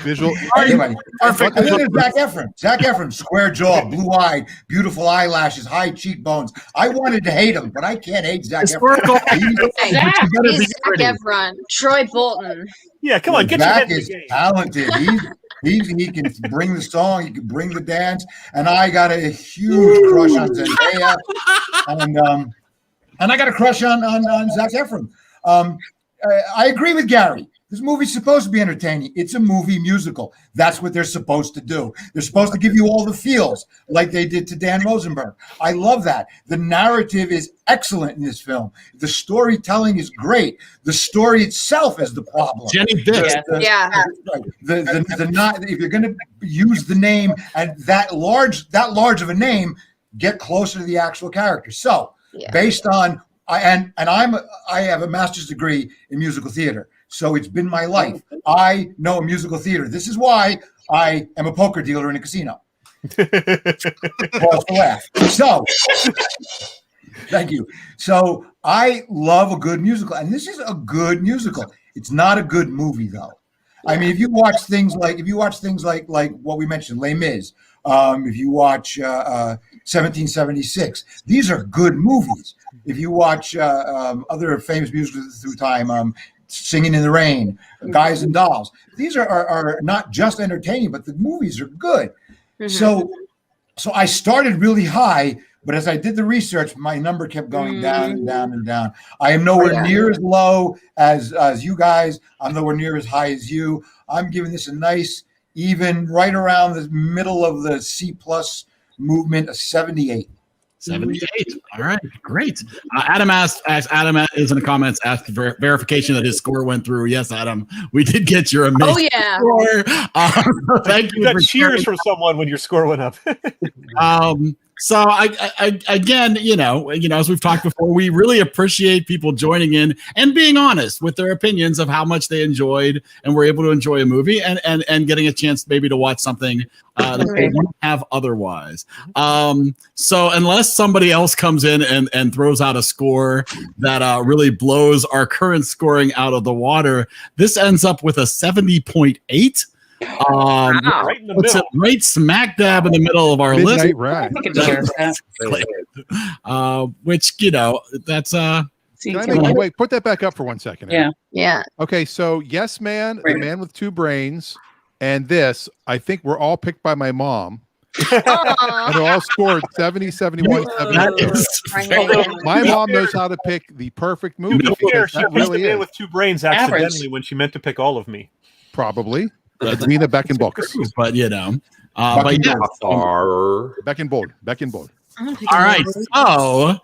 Visual. Anyway, Perfect. and then there's Zac Efron. Zac Efron, square jaw, blue-eyed, beautiful eyelashes, high cheekbones. I wanted to hate him, but I can't hate Zac Efron. He's Zac Efron, Troy Bolton. Yeah, come on, get your head Zac in the is game. talented. He can bring the song, he can bring the dance, and I got a huge crush on Zendaya, and I got a crush on Zac Efron. I agree with Gary. This movie's supposed to be entertaining. It's a movie musical. That's what they're supposed to do. They're supposed to give you all the feels like they did to Dan Rosenberg. I love that. The narrative is excellent in this film. The storytelling is great. The story itself is the problem. Jenny Dick. If you're going to use the name and that large of a name, get closer to the actual character. So, based on I have a master's degrey in musical theater. So it's been my life. I know musical theater. This is why I am a poker dealer in a casino. Pause for laugh. So, thank you. So I love a good musical, and this is a good musical. It's not a good movie, though. I mean, if you watch things like what we mentioned, Les Mis, if you watch 1776, these are good movies. If you watch other famous musicals through time, Singing in the Rain, Guys and Dolls, these are not just entertaining, but the movies are good. So I started really high, but as I did the research, my number kept going down and down and down. I am nowhere near as low as you guys. I'm nowhere near as high as you. I'm giving this a nice, even, right around the middle of the C+ movement, a 78. 78. All right, great. Adam Adam is in the comments, asked verification that his score went through. Yes, Adam, we did get your amazing score. Thank you. You got cheers from someone when your score went up. So I again, as we've talked before, we really appreciate people joining in and being honest with their opinions of how much they enjoyed and were able to enjoy a movie and getting a chance maybe to watch something that they wouldn't have otherwise. So unless somebody else comes in and throws out a score that really blows our current scoring out of the water, this ends up with a 70.8. Right in the middle. Right smack dab in the middle of our list. Right. Which that's wait, put that back up for 1 second. Yeah. Okay, so Yes Man, The Man with Two Brains, and this, I think were all picked by my mom. And they're all scored 70, 71, 72. My mom knows how to pick the perfect movie. She picked The Man with Two Brains accidentally when she meant to pick all of me. Probably. Nina Beckenbock. But Beckenbold. All right, so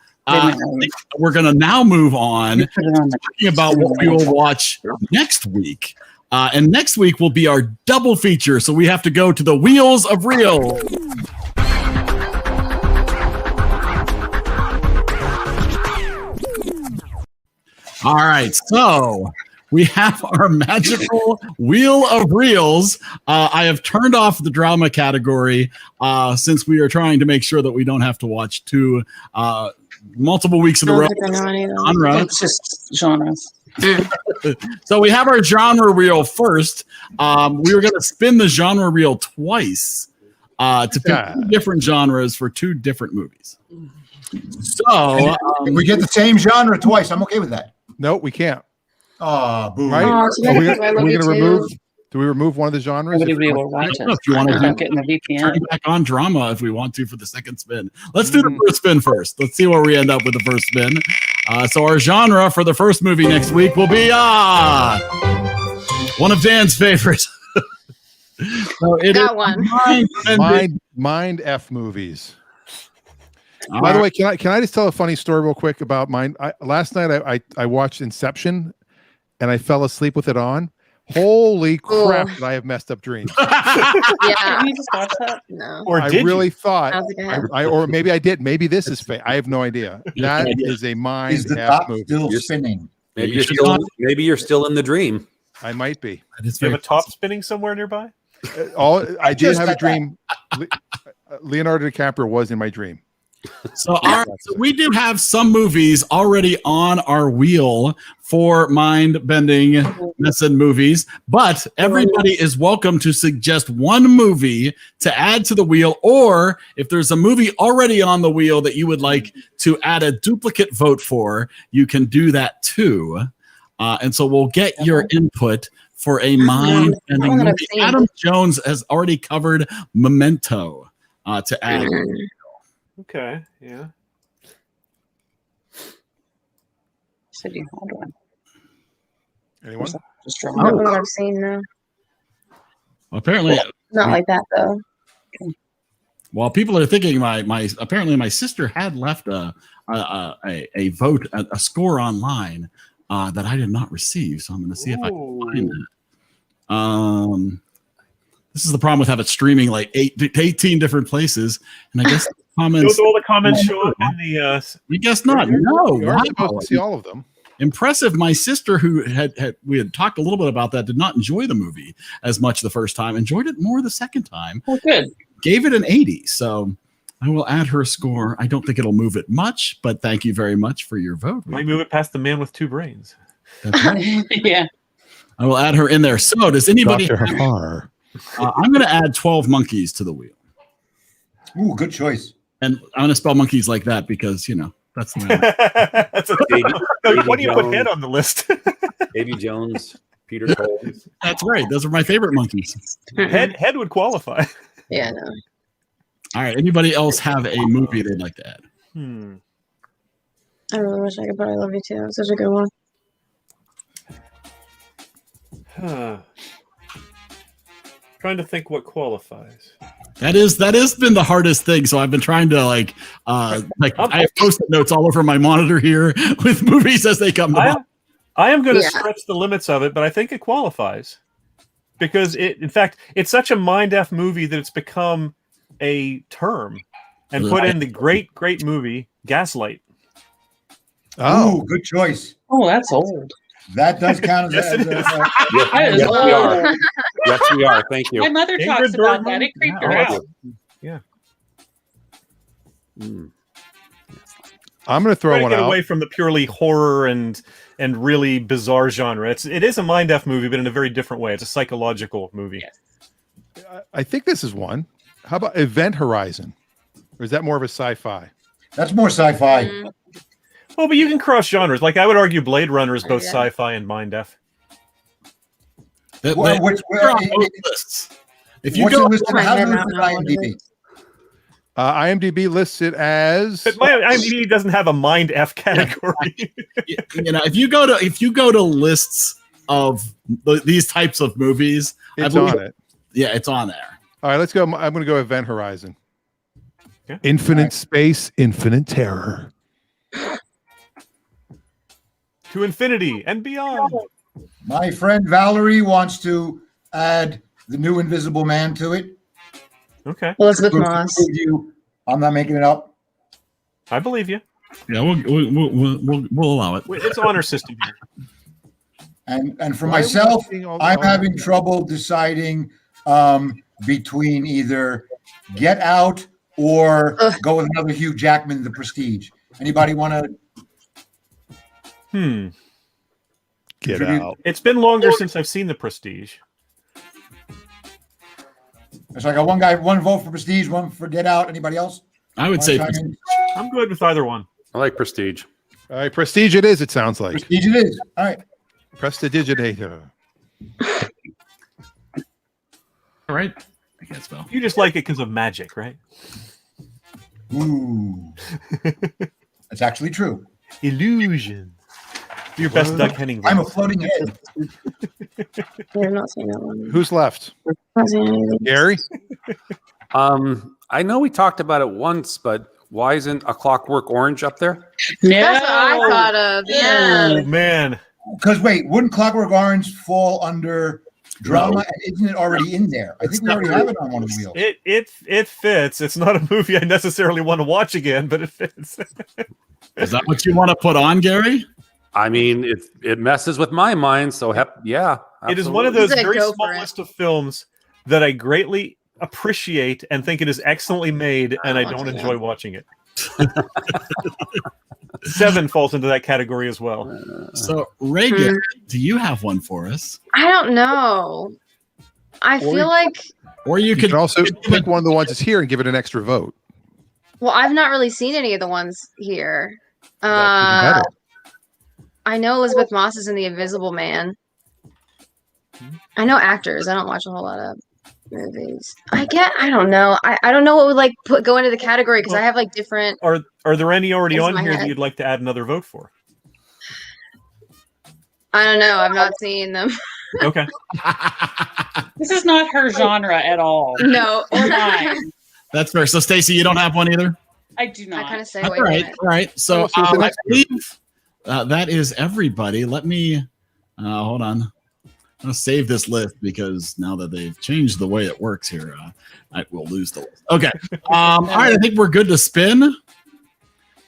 we're going to now move on talking about what we will watch next week. And next week will be our double feature, so we have to go to the Wheels of Reel. All right, so we have our magical Wheel of Reels. I have turned off the drama category since we are trying to make sure that we don't have to watch two multiple weeks in a row. It's just genres. So we have our genre wheel first. We were going to spin the genre wheel twice to pick two different genres for two different movies. So if we get the same genre twice, I'm okay with that. No, we can't. Oh, boo. Right? Are we going to remove? Do we remove one of the genres? Everybody will watch it. If you want to getting the VPN. Turn back on drama if we want to for the second spin. Let's do the first spin first. Let's see where we end up with the first spin. So our genre for the first movie next week will be one of Dan's favorites. So Got one. Mind F movies. By the way, can I just tell a funny story real quick about mine? Last night I watched Inception, and I fell asleep with it on. Holy crap! Did I have messed up dreams? Yeah. Did you just watch that? No. Or I did really you? thought, or maybe I did. Maybe this is fake. I have no idea. That is a mind Is the F top movie. still spinning? Maybe you're still in the dream. I might be. Do you have a top spinning somewhere nearby? I did have a dream. Leonardo DiCaprio was in my dream. So we do have some movies already on our wheel for mind-bending method movies, but everybody is welcome to suggest one movie to add to the wheel, or if there's a movie already on the wheel that you would like to add a duplicate vote for, you can do that too. And so we'll get your input for a mind-bending movie. Adam Jones has already covered Memento to add. Okay, yeah. Said you had one. Anyone? Just Not what I've seen, no. Apparently, Not like that, though. while people are thinking, apparently my sister had left a vote, a score online that I did not receive. So I'm going to see if I can find that. This is the problem with having it streaming like 18 different places, and I guess the comments. Don't all the comments show up in the. We guess not. No, you are supposed to see all of them. Impressive. My sister, who we had talked a little bit about that, did not enjoy the movie as much the first time. Enjoyed it more the second time. Oh, good. Gave it an 80. So I will add her score. I don't think it'll move it much, but thank you very much for your vote. Might move it past the man with two brains. That's right. Yeah. I will add her in there. So does anybody Dr. have, Har. I'm going to add 12 monkeys to the wheel. Ooh, good choice. And I'm going to spell monkeys like that because, that's the way That's a, why do you put head on the list? Davy Jones, Peter Cole. That's right. Those are my favorite monkeys. Head would qualify. Yeah, no. All right. Anybody else have a movie they'd like to add? I really wish I could put I Love You Too. It's such a good one. Trying to think what qualifies. That has been the hardest thing. So I've been trying to I have post-it notes all over my monitor here with movies as they come to I am going to stretch the limits of it, but I think it qualifies because in fact, it's such a mind F movie that it's become a term and put in the great movie Gaslight. Oh, good choice. Oh, that's old. That does count as Yes, we are. Yes, we are. Thank you. My mother talks about that. It creeped her out. Yeah. I'm going to throw one get out. away from the purely horror and really bizarre genre. It is a mind F movie, but in a very different way. It's a psychological movie. Yes. I think this is one. How about Event Horizon? Or is that more of a sci-fi? That's more sci-fi. Well, but you can cross genres. Like I would argue Blade Runner is both sci-fi and mind F. If you go to IMDb. IMDb lists it as. But my IMDb doesn't have a mind F category. if you go to lists of these types of movies, It's on it. Yeah, it's on there. All right, let's go. I'm going to go Event Horizon. Okay. Infinite space, infinite terror. To infinity and beyond. My friend Valerie wants to add the new Invisible Man to it. Okay. Elizabeth Moss. I'm not making it up. I believe you. Yeah, we'll allow it. It's honor system here. And for myself, I'm having trouble deciding between either Get Out or go with another Hugh Jackman, The Prestige. Anybody want to? Get Out. It's been longer since I've seen The Prestige. So I got one vote for Prestige, one for Get Out. Anybody else? I would say I'm good with either one. I like Prestige. All right, Prestige it is, it sounds like. Prestige it is. All right. Prestidigitator. All right. I guess so. You just like it because of magic, right? Ooh. That's actually true. Illusion. Your best Doug Henning. I'm a floating head. You're not seeing that one. Who's left? Gary? I know we talked about it once, but why isn't A Clockwork Orange up there? That's what I thought of. Yeah. Oh, man. Because wait, wouldn't Clockwork Orange fall under drama? No. Isn't it already in there? I think we already have it on one of the wheels. It fits. It's not a movie I necessarily want to watch again, but it fits. Is that what you want to put on, Gary? I mean, it messes with my mind. So yeah, absolutely. It is one of those very small list of films that I greatly appreciate and think it is excellently made, and I don't enjoy watching it. 7 falls into that category as well. So, Reagan, do you have one for us? I don't know. I feel like. Or you can also pick one of the ones that's here and give it an extra vote. Well, I've not really seen any of the ones here. I know Elizabeth Moss is in The Invisible Man. I know actors. I don't watch a whole lot of movies. I don't know. I don't know what would go into the category because I have different. Are there any already on here that you'd like to add another vote for? I don't know. I've not seen them. Okay. This is not her genre at all. No. Or mine. That's fair. So, Stacey, you don't have one either? I do not. I kind of say away from it. All right. So, I believe that is everybody. Let me hold on. I'm going to save this list because now that they've changed the way it works here, I will lose the list. Okay. All right. I think we're good to spin.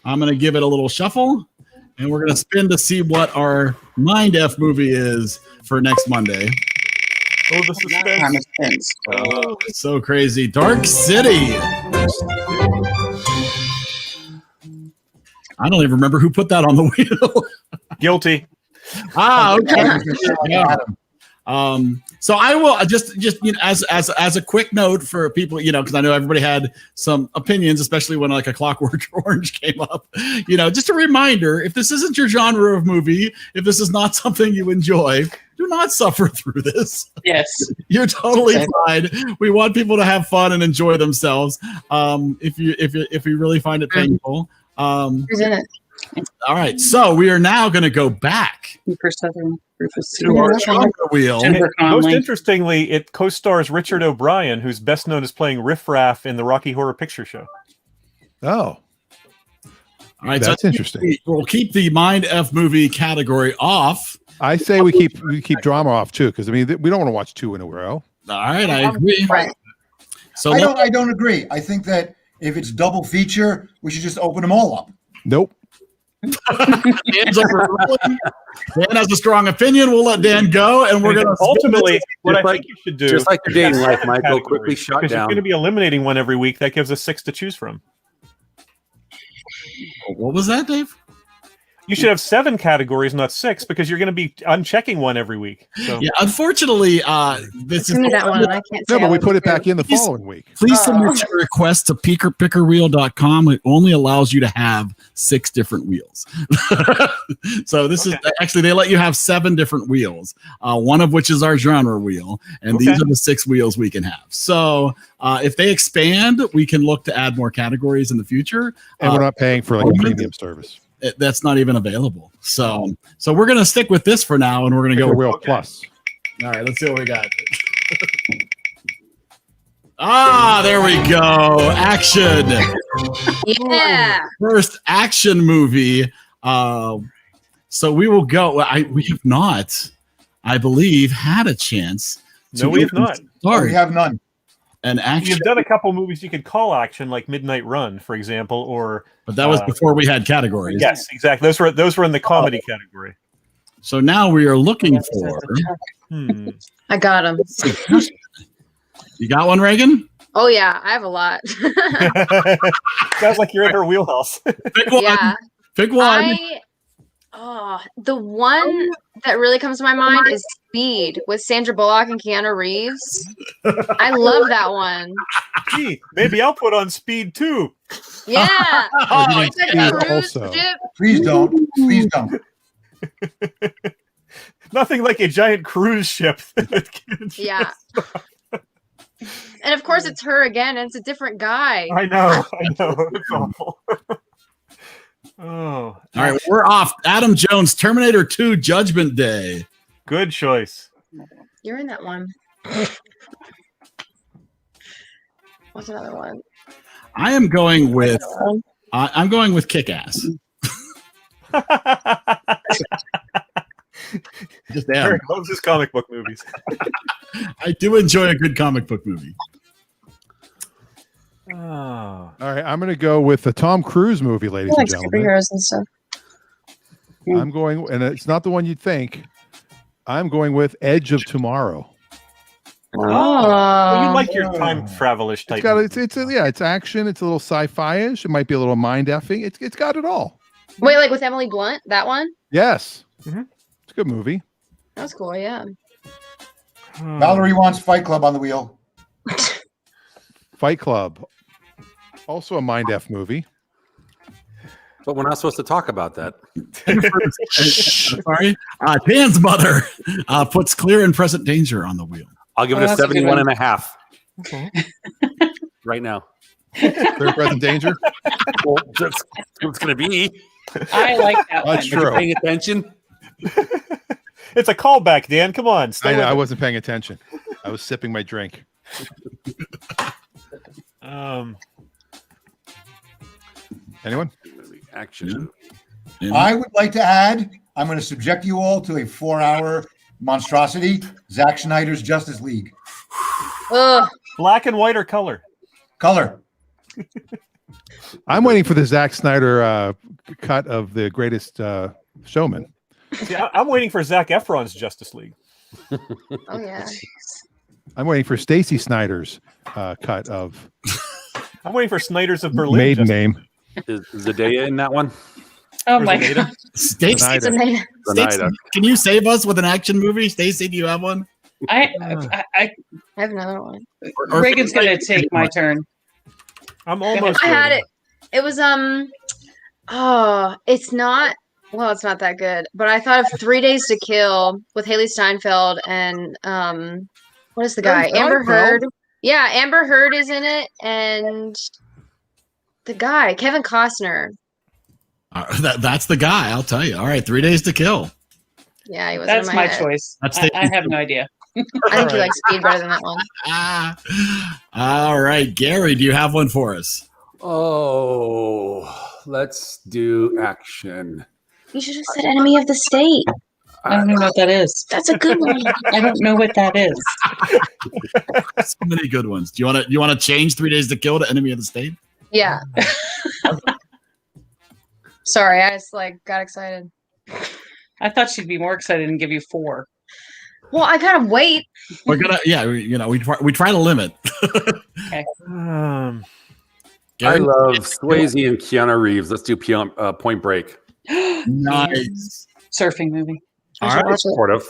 I'm going to give it a little shuffle, and we're going to spin to see what our Mind F movie is for next Monday. Oh, the suspense. So crazy. Dark City. I don't even remember who put that on the wheel. Guilty. Okay. Yeah. So I will just as a quick note for people, because I know everybody had some opinions, especially when like A Clockwork Orange came up. Just a reminder: if this isn't your genre of movie, if this is not something you enjoy, do not suffer through this. Yes, you're totally fine. We want people to have fun and enjoy themselves. If you really find it painful, Who's in it? all right. So we are now going to go back to our genre wheel. Most interestingly, it co-stars Richard O'Brien, who's best known as playing Riff Raff in the Rocky Horror Picture Show. Oh, all right. That's interesting. We'll keep the Mind F movie category off. I say we keep drama off too, because we don't want to watch 2 in a row. All right, I agree. So I don't agree. I think that if it's double feature, we should just open them all up. Nope. Dan's Dan has a strong opinion. We'll let Dan go, and we're going to ultimately what I think you should do, just like your dating life, Michael. Quickly shut because down. You're going to be eliminating one every week. That gives us 6 to choose from. What was that, Dave? You should have 7 categories, not 6, because you're going to be unchecking one every week. So. Yeah, unfortunately, this is that one. I can't. No, but we put it back in the following week. Please submit your request to pickerwheel.com. It only allows you to have 6 different wheels. So this is actually, they let you have 7 different wheels, one of which is our genre wheel, and these are the 6 wheels we can have. So if they expand, we can look to add more categories in the future. And we're not paying for like a premium service. That's not even available. So we're going to stick with this for now, and we're going to go Wheel Plus. All right, let's see what we got. There we go. Action. Yeah. First action movie. So we will go. We have not, I believe, had a chance. No, we have not. We have none. An action. You've done a couple movies you could call action, like Midnight Run, for example, but that was before we had categories. Yes, exactly. Those were in the comedy category. So now we are looking for. I got him. You got one, Reagan? Oh yeah, I have a lot. Sounds like you're in her wheelhouse. Pick one. Yeah. Pick one. The one that really comes to my mind is Speed with Sandra Bullock and Keanu Reeves. I love that one. Gee, maybe I'll put on Speed too. Yeah. Also. Please don't. Please don't. Nothing like a giant cruise ship. Yeah. And of course it's her again, and it's a different guy. I know. It's awful. All right, we're off. Adam Jones, Terminator 2, Judgment Day. Good choice. You're in that one. What's another one? I am going with. I'm going with Kick-Ass. Just Eric loves his comic book movies. I do enjoy a good comic book movie. All right, I'm going to go with the Tom Cruise movie, ladies and gentlemen. Superheroes and stuff. I'm going, and it's not the one you'd think. I'm going with Edge of Tomorrow. Well, you like your time travel-ish type. It's action. It's a little sci-fi-ish. It might be a little mind effing. It's got it all. Wait, like with Emily Blunt, that one? Yes, it's a good movie. That was cool. Yeah. Valerie wants Fight Club on the wheel. Fight Club, also a mind f movie. But we're not supposed to talk about that. Sorry. Dan's mother puts Clear and Present Danger on the wheel. I'll give it a 71.5. Okay. Right now. Clear Present Danger? Well, that's what it's going to be. I like that one. That's true. Paying attention? It's a callback, Dan. Come on. I wasn't paying attention. I was sipping my drink. Anyone? Action. I would like to add, I'm going to subject you all to a 4-hour monstrosity, Zack Snyder's Justice League. Black and white or color? Color. I'm waiting for the Zack Snyder cut of The Greatest Showman. See, I'm waiting for Zac Efron's Justice League. Oh, yeah. I'm waiting for Stacey Snyder's cut of... I'm waiting for Snyder's of Berlin. Maiden name. Is Zendaya in that one? Oh my god. Stacey, Zenaida. can you save us with an action movie? Stacey, do you have one? I have another one. Reagan's gonna take my turn. I'm almost. I had it. It was it's not. Well, it's not that good. But I thought of 3 Days to Kill with Haley Steinfeld and what is the guy? Amber Heard. Yeah, Amber Heard is in it, and the guy Kevin Costner. That's the guy. I'll tell you. All right, 3 Days to Kill. Yeah, he was. That's in my head. choice. That's I have no idea. I think you like Speed better than that one. All right, Gary, do you have one for us? Oh, let's do action. You should have said Enemy of the State. I don't know what that is. That's a good one. I don't know what that is. So many good ones. Do you want to change 3 Days to Kill to Enemy of the State? Yeah. Sorry, I just got excited. I thought she'd be more excited and give you 4. Well, I gotta wait. We're gonna, we try to limit. Okay. I love Swayze and Keanu Reeves. Let's do Point Break. Nice surfing movie. All right, sort of.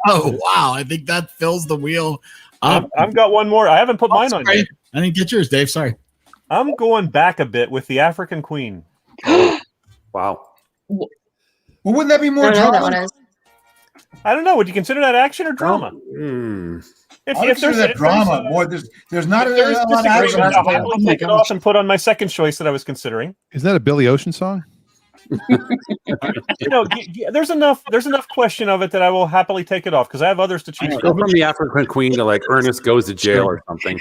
Oh wow! I think that fills the wheel. I've got one more. I haven't put mine on yet. I didn't get yours, Dave. Sorry. I'm going back a bit with the African Queen. Wow. Well, wouldn't that be more drama? I don't know. Would you consider that action or drama? If there's a drama, there's not a lot of action. I'll happily take it off and put on my second choice that I was considering. Is that a Billy Ocean song? There's enough question of it that I will happily take it off because I have others to choose Go from the African Queen to Ernest Goes to Jail or something.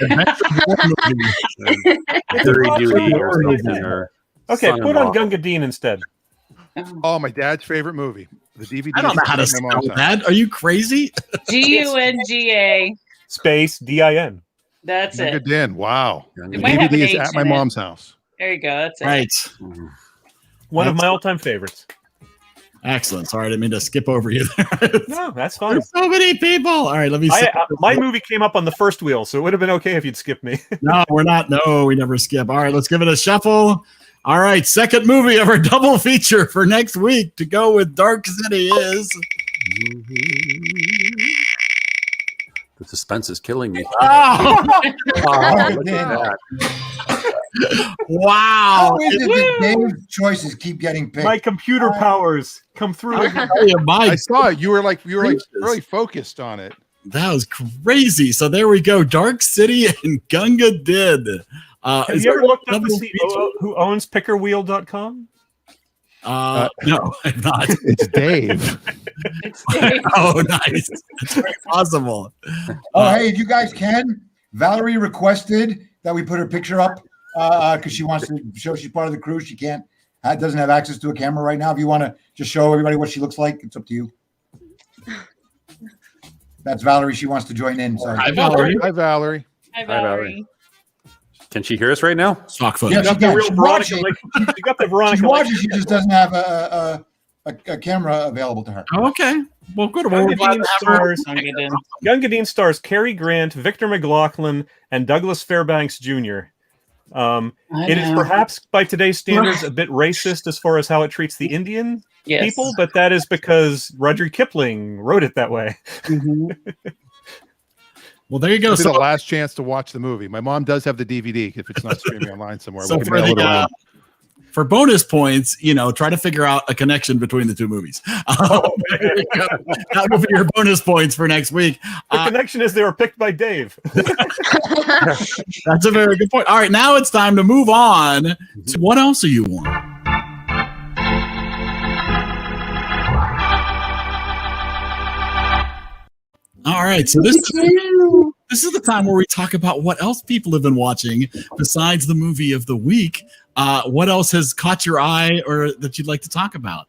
Jury Duty or something. Okay, put on Gunga Din instead. Oh, my dad's favorite movie. The DVD. I don't know how to spell that. Are you crazy? Gunga space DIN. That's it. Gunga Din. Wow. The DVD is at my mom's house. There you go. That's it. Right. One of my all-time favorites. Excellent. Sorry, I didn't mean to skip over you there. No, that's fine. There's so many people. All right, let me see. My movie came up on the first wheel, so it would have been okay if you'd skipped me. No, we're not. No, we never skip. All right, let's give it a shuffle. All right, second movie of our double feature for next week to go with Dark City is... The suspense is killing me. Oh, look at that. Wow. How is it that Dave's choices keep getting picked? My computer powers come through. I saw it. You were really focused on it. That was crazy. So there we go. Dark City and Gunga Din. Have you ever looked up to see who owns pickerwheel.com? No, I'm not. It's Dave. Oh, nice. That's very possible. Hey, if you guys can, Valerie requested that we put her picture up because she wants to show she's part of the crew. She doesn't have access to a camera right now. If you want to just show everybody what she looks like, it's up to you. That's Valerie. She wants to join in. Sorry. Hi, Valerie. Hi, Valerie. Hi, Valerie. Can she hear us right now? Stock footage. Yeah, You got the Veronica. She's watching. She just doesn't have a camera available to her. Okay. Well, good. Gunga Din stars Cary Grant, Victor McLaughlin, and Douglas Fairbanks Jr. It is perhaps, by today's standards, a bit racist as far as how it treats the Indian people, but that is because Rudyard Kipling wrote it that way. Well, there you go. This is the last chance to watch the movie. My mom does have the DVD if it's not streaming online somewhere. So for bonus points, try to figure out a connection between the two movies. That will be your bonus points for next week. The connection is they were picked by Dave. That's a very good point. All right, now it's time to move on to what else do you want? All right, so this is the time where we talk about what else people have been watching besides the movie of the week. What else has caught your eye or that you'd like to talk about?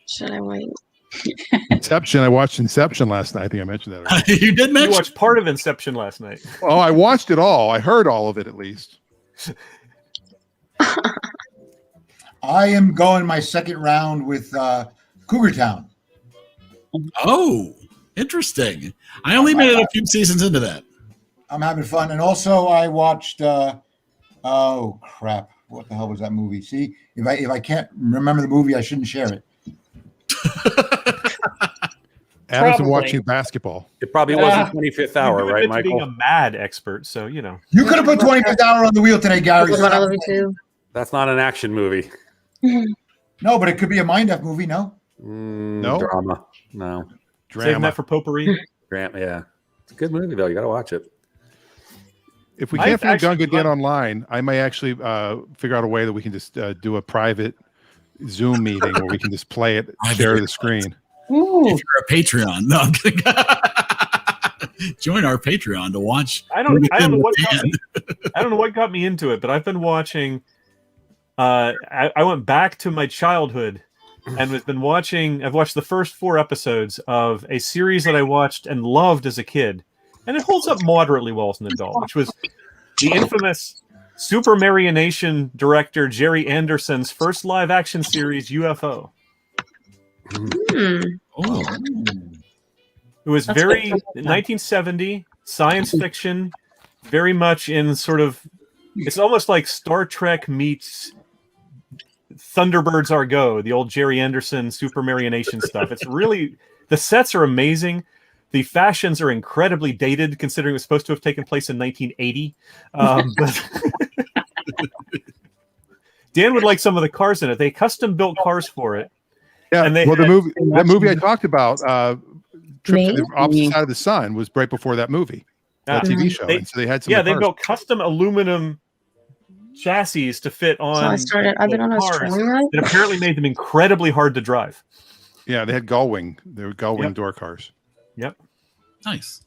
Should I wait? Inception. I watched Inception last night. I think I mentioned that already. You did mention. You watched part of Inception last night. Oh, I watched it all. I heard all of it at least. I am going my second round with Cougar Town. Oh, interesting. I only made it a few seasons into that. I'm having fun. And also I watched Oh crap! What the hell was that movie? See, if I can't remember the movie, I shouldn't share it. Adam's been watching basketball. It probably wasn't 25th Hour, right, Michael? Being Michael? a mad expert, so you know. You could have put 25th Hour on the wheel today, Gary. I love you too. That's not an action movie. No, but it could be a mind up movie. No, no drama. No, saving that for potpourri. Yeah, it's a good movie though. You got to watch it. If we can't find Gunga again online, I may actually figure out a way that we can just do a private Zoom meeting where we can just play it, share the screen. Ooh. If you're a Patreon, no, I'm kidding. Join our Patreon to watch. I don't know what got me into it, but I've been watching. I went back to my childhood and have been watching. I've watched the first 4 episodes of a series that I watched and loved as a kid, and it holds up moderately well as an adult, which was the infamous Super Marionation director Jerry Anderson's first live-action series, UFO. Oh. It was That's very good. 1970 science fiction, very much in sort of. It's almost like Star Trek meets Thunderbirds Are Go, the old Jerry Anderson Super Marionation stuff. It's really, the sets are amazing. The fashions are incredibly dated, considering it was supposed to have taken place in 1980. But Dan would like some of the cars in it. They custom built cars for it. Yeah, and that movie I talked about, Trip to the Opposite Side of the Sun, was right before that movie, that TV show. And so they had some. Yeah, they cars. built custom aluminum chassis to fit on. I've been on Australia. It apparently made them incredibly hard to drive. Yeah, they had gull-wing. They were gull-wing door cars. Yep. Nice.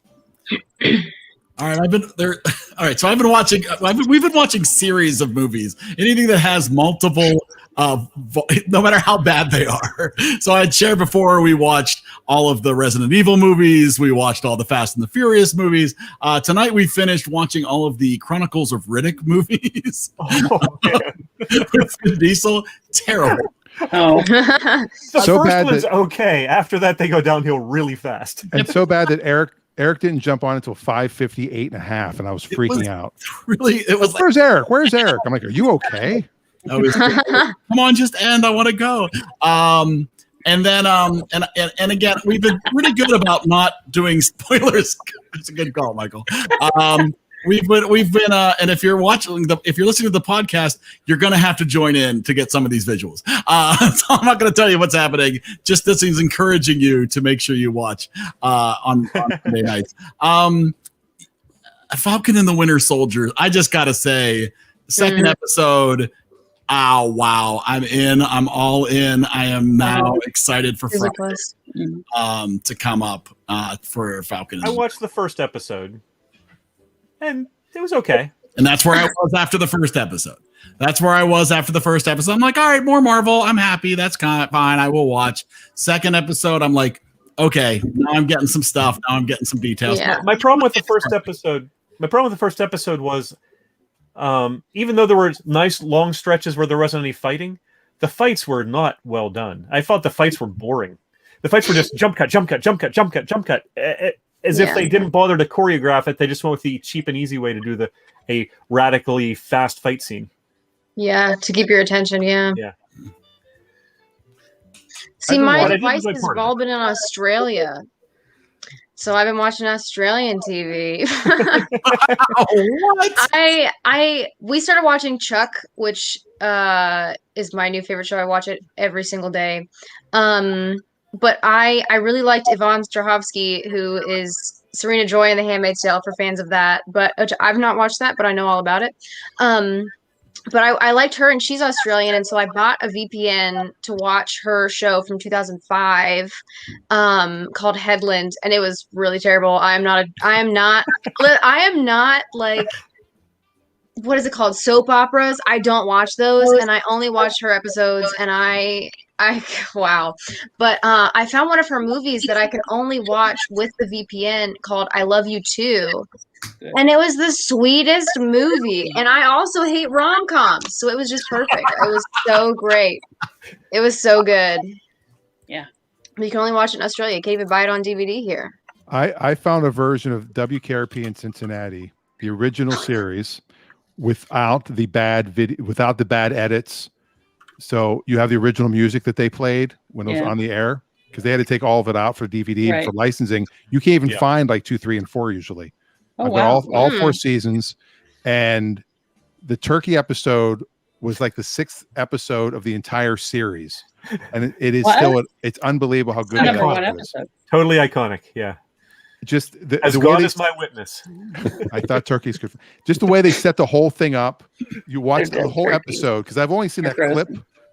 All right, I've been there. All right, so I've been watching. We've been watching series of movies. Anything that has multiple, no matter how bad they are. So I had shared before. We watched all of the Resident Evil movies. We watched all the Fast and the Furious movies. Tonight we finished watching all of the Chronicles of Riddick movies. With Vin Diesel, terrible. Oh, the So first bad one's that- okay. After that, they go downhill really fast. And so bad that Eric didn't jump on until 5:58.5, and I was freaking out. Really, it was. Where's Eric? Where's Eric? I'm like, are you okay? I was, come on, just end. I want to go. And then, and again, we've been pretty good about not doing spoilers. It's a good call, Michael. We've been, and if you're listening to the podcast, you're going to have to join in to get some of these visuals. So I'm not going to tell you what's happening. Just this is encouraging you to make sure you watch on Sunday nights. Falcon and the Winter Soldier. I just got to say, second episode. Oh, wow. I'm in. I'm all in. I am now excited for Friday to come up for Falcon. I watched the first episode, and it was okay. And that's where I was after the first episode. I'm like, all right, more Marvel. I'm happy. That's kind of fine. I will watch. Second episode, I'm like, okay, now I'm getting some stuff. Now I'm getting some details. Yeah. My problem with the first episode was, even though there were nice long stretches where there wasn't any fighting, the fights were not well done. I thought the fights were boring. The fights were just jump cut, jump cut, jump cut, jump cut, jump cut. As if they didn't bother to choreograph it. They just went with the cheap and easy way to do a radically fast fight scene. Yeah, to keep your attention. Yeah. See, my devices have all been in Australia. So I've been watching Australian TV. What? We started watching Chuck, which is my new favorite show. I watch it every single day. But I really liked Yvonne Strahovski, who is Serena Joy in The Handmaid's Tale, for fans of that. But I've not watched that, but I know all about it. But I liked her, and she's Australian, and so I bought a VPN to watch her show from 2005 called Headland, and it was really terrible. I am not like, what is it called? Soap operas. I don't watch those, and I only watch her episodes, and I wow. But I found one of her movies that I could only watch with the VPN called I Love You Too. And it was the sweetest movie. And I also hate rom-coms. So it was just perfect. It was so great. It was so good. Yeah. But you can only watch it in Australia. You can't even buy it on DVD here. I found a version of WKRP in Cincinnati, the original series, without the bad video, without the bad edits. So you have the original music that they played when it was on the air, because they had to take all of it out for DVD for licensing. You can't even find like 2, 3, and 4 usually. Oh, I've wow. got all 4 seasons, and the turkey episode was like the 6th episode of the entire series, and it is still it's unbelievable how good that is. Totally iconic. Yeah. Just as God is my witness. I thought turkeys could. Just the way they set the whole thing up. You watch the whole episode, because I've only seen that clip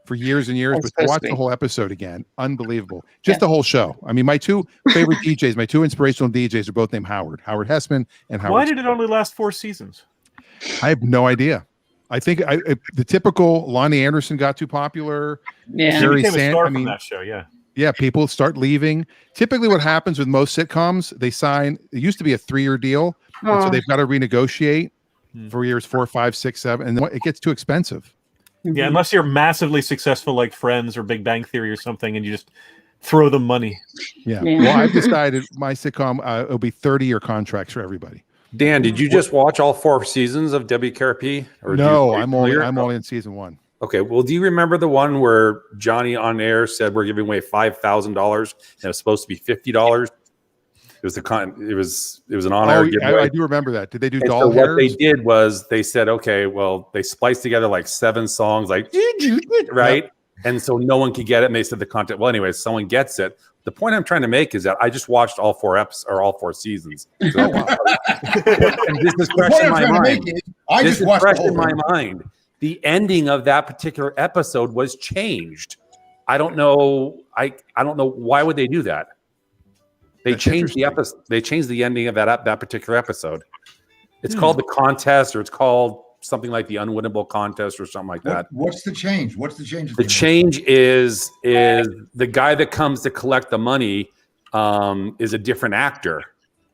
for years and years, but to watch the whole episode again, unbelievable. Just the whole show. I mean, my 2 favorite DJs, my 2 inspirational DJs are both named Howard Hessman and Howard. Why did it only last 4 seasons? I have no idea. I think the typical Lonnie Anderson got too popular. Yeah, he became a star from that show. Yeah. Yeah, people start leaving. Typically, what happens with most sitcoms, they sign. It used to be a 3-year deal, and so they've got to renegotiate for years 4, 5, 6, 7, and then it gets too expensive. Yeah, unless you're massively successful, like Friends or Big Bang Theory or something, and you just throw them money. Yeah. Well, I've decided my sitcom it'll be 30-year contracts for everybody. Dan, did you just watch all 4 seasons of WKRP? Or no, I'm only in season 1. Okay, well, do you remember the one where Johnny on air said we're giving away $5,000 and it was supposed to be $50? It was it was an on-air giveaway. I do remember that. Did they do and doll so hairs? What they did was they said, okay, well, they spliced together like 7 songs, like right, and so no one could get it. And they said the content. Well, anyways, someone gets it. The point I'm trying to make is that I just watched all 4 all 4 seasons. So, and this is fresh in my mind. This is fresh in my mind. The ending of that particular episode was changed. I don't know. I don't know why would they do that. They changed the episode. They changed the ending of that particular episode. It's called the contest, or it's called something like the unwinnable contest, or something like that. What's the change? What's the change? The change is the guy that comes to collect the money is a different actor,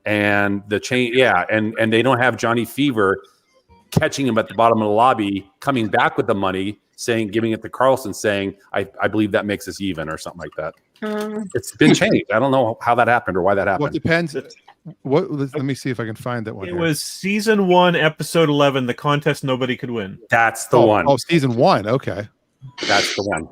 and the change, and they don't have Johnny Fever catching him at the bottom of the lobby, coming back with the money, giving it to Carlson, saying, I believe that makes us even, or something like that. It's been changed. I don't know how that happened or why that happened. Well, it depends. Let me see if I can find that one. It was season 1, episode 11, the contest nobody could win. That's the one. Oh, season 1. Okay. That's the one.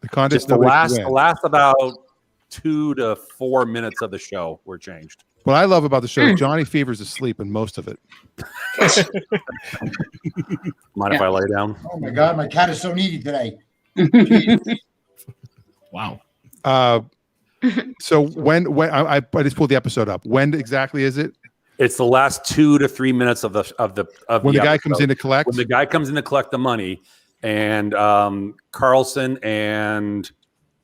The contest. The last about 2 to 4 minutes of the show were changed. What I love about the show is Johnny Fever's asleep in most of it. Mind if I lay down? Oh my God, my cat is so needy today. Wow. So when I just pulled the episode up. When exactly is it? It's the last 2 to 3 minutes of the when the guy comes in to collect. When the guy comes in to collect the money, and Carlson and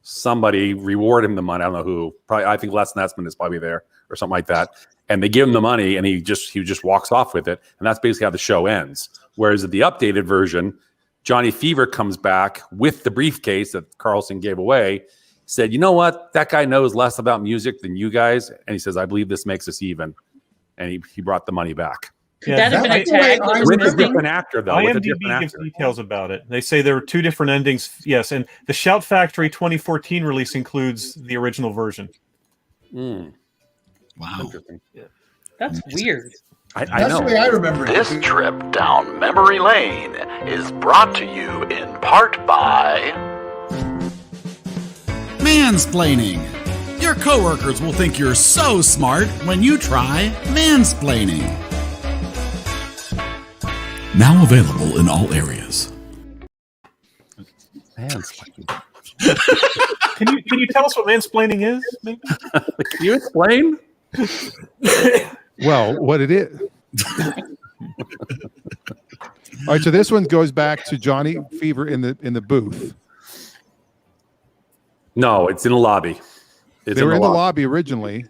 somebody reward him the money. I don't know who. Probably, I think Les Nessman is probably there or something like that. And they give him the money, and he just walks off with it, and that's basically how the show ends. Whereas at the updated version, Johnny Fever comes back with the briefcase that Carlson gave away. Said, you know what? That guy knows less about music than you guys, and he says, I believe this makes us even. And he brought the money back. Could that have been a tag? With a different actor, though. IMDb gives details about it. They say there are 2 different endings. Yes, and the Shout Factory 2014 release includes the original version. Wow. Interesting. Yeah. That's weird. That's the way I remember it. This trip down memory lane is brought to you in part by Mansplaining. Your coworkers will think you're so smart when you try mansplaining. Now available in all areas. Mansplaining. Can you tell us what mansplaining is? Maybe? Can you explain? Well, what it is. All right, so this one goes back to Johnny Fever in the booth. No, it's in the lobby. They were in the lobby originally.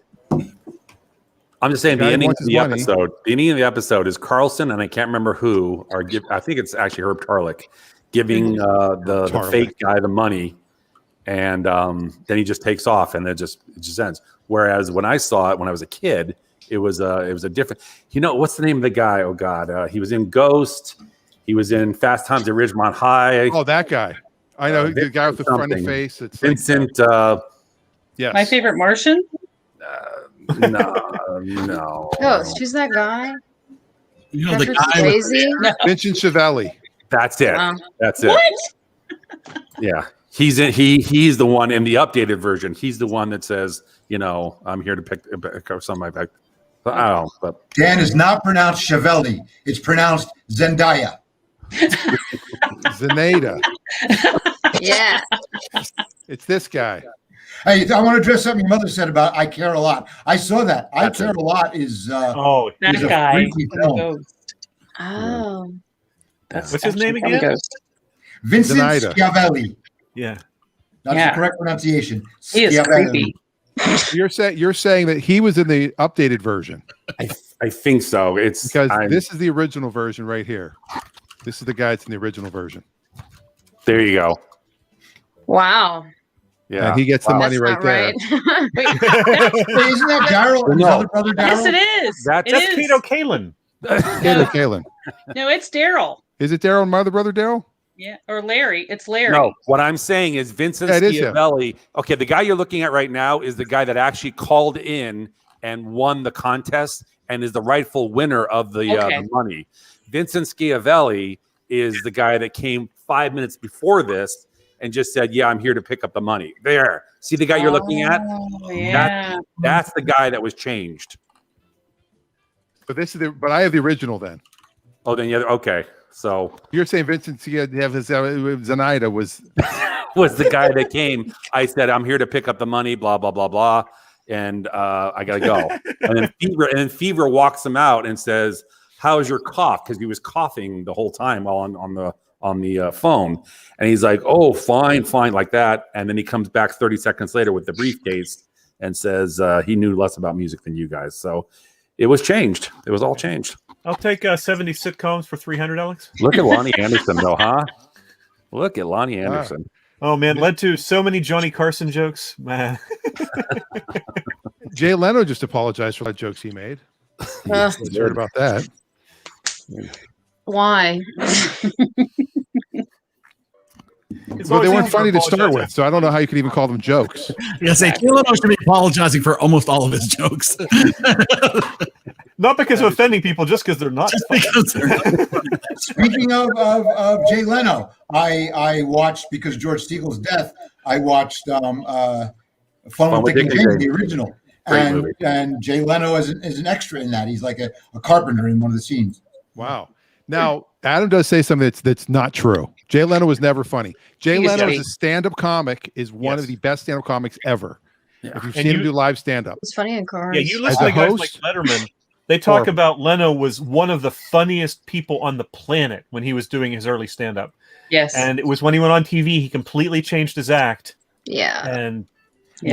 I'm just saying the ending of the episode. The ending of the episode is Carlson, and I can't remember who. I think it's actually Herb Tarlick giving the fake guy the money, and then he just takes off, and it just ends. Whereas when I saw it when I was a kid, it was a different. You know, what's the name of the guy? Oh God, he was in Ghost. He was in Fast Times at Ridgemont High. Oh, that guy. I know the guy with the funny face. It's Vincent. Yes. My Favorite Martian. No. Ghost. Who's that guy? You know, the Patrick guy Swayze? Vincent Schiavelli. That's it. Wow. That's it. What? Yeah. He's the one in the updated version. He's the one that says, I'm here to pick up some of my back. I don't know, but Dan is not pronounced Chevelli. It's pronounced Zendaya. Zenada. Yeah. It's this guy. Hey, I want to address something your mother said about I Care a Lot. I saw that. I Care a Lot is that is a guy. freaky film. Oh. What's his name again? Vincent Zenida. Schiavelli. Yeah. That's the correct pronunciation. He is Schiavelli. creepy. You're saying that he was in the updated version. I think so. It's because this is the original version right here. This is the guy that's in the original version. There you go. Wow. Yeah, and he gets the money That's right not there. right. Wait, isn't that Daryl and his other brother Yes, Daryl? it is. That's Kato Kalin. Kato Kalin. No, it's Daryl. Is it Daryl and my other brother Daryl? Yeah, or Larry. It's Larry. No, what I'm saying is Vincent Yeah, it is him. Schiavelli. Okay, the guy you're looking at right now is the guy that actually called in and won the contest and is the rightful winner of the money. Vincent Schiavelli is the guy that came 5 minutes before this and just said, "Yeah, I'm here to pick up the money." There, see the guy you're looking at? Yeah. That's the guy that was changed. But but I have the original then. Oh, then yeah, okay. So you're saying Vincent Zenida was was the guy that came. I said, "I'm here to pick up the money." Blah blah blah blah, and I gotta go. and then Fever walks him out and says, "How's your cough?" Because he was coughing the whole time while on the phone, and he's like, "Oh, fine, like that." And then he comes back 30 seconds later with the briefcase and says he knew less about music than you guys. So it was changed. It was all changed. I'll take 70 sitcoms for $300, Alex. Look at Lonnie Anderson, though, huh? Look at Lonnie Anderson. Oh man, led to so many Johnny Carson jokes. Man. Jay Leno just apologized for the jokes he made. Heard about that. Why? Well, they weren't funny to start with, so I don't know how you could even call them jokes. Yeah, say Jay Leno should be apologizing for almost all of his jokes. Not because of offending people, just because they're not. Speaking of Jay Leno, I watched, because George Steagall's death, I watched Fun with Dick and Jane, the original. And Jay Leno is an extra in that. He's like a carpenter in one of the scenes. Wow. Now, Adam does say something that's not true. Jay Leno was never funny. Jay Leno as a stand-up comic is one of the best stand-up comics ever. Yeah. If you've seen him do live stand-up. It's funny in cars. Yeah, you listen to guys like Letterman. They talk about Leno was one of the funniest people on the planet when he was doing his early stand-up. Yes. And it was when he went on TV, he completely changed his act. Yeah. And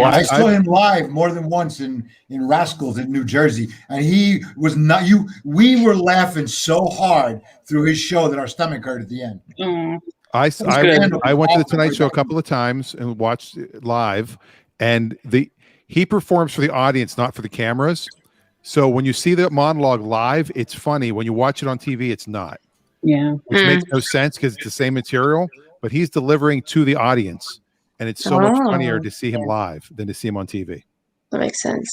I saw him live more than once in Rascals in New Jersey, and he was not you. We were laughing so hard through his show that our stomach hurt at the end. I went to the Tonight Show a couple of times and watched it live, and he performs for the audience, not for the cameras. So when you see the monologue live, it's funny. When you watch it on TV, it's not. Yeah, which makes no sense because it's the same material, but he's delivering to the audience. And it's so much funnier to see him live than to see him on TV. That makes sense.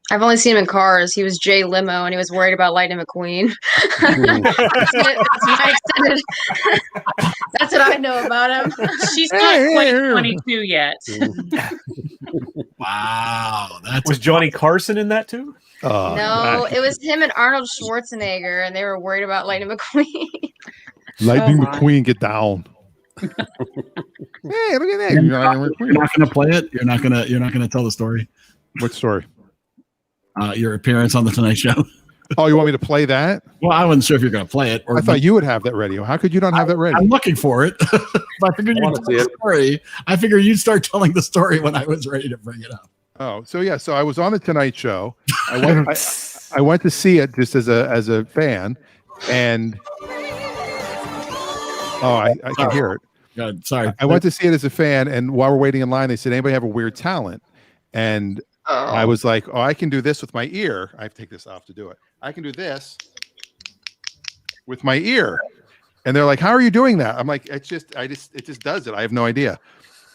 I've only seen him in Cars. He was Jay Limo, and he was worried about Lightning McQueen. That's what I know about him. She's not quite 22 yet. Wow. Was Johnny Carson in that too? No, it was him and Arnold Schwarzenegger, and they were worried about Lightning McQueen. Lightning McQueen, get down. Hey, look at that! You're not going to play it. You're not going to tell the story. What story? Your appearance on the Tonight Show. Oh, you want me to play that? Well, I wasn't sure if you're going to play it. I thought you would have that ready. How could you not have that ready? I'm looking for it. I figured you'd tell the story. I figured you'd start telling the story when I was ready to bring it up. Oh, so yeah. So I was on the Tonight Show. I went to see it just as a fan, and I can hear it. God, sorry. I went to see it as a fan, and while we're waiting in line, they said, "Anybody have a weird talent?" And I was like, "Oh, I can do this with my ear. I have to take this off to do it. I can do this with my ear." And they're like, "How are you doing that?" I'm like, it just does it. I have no idea."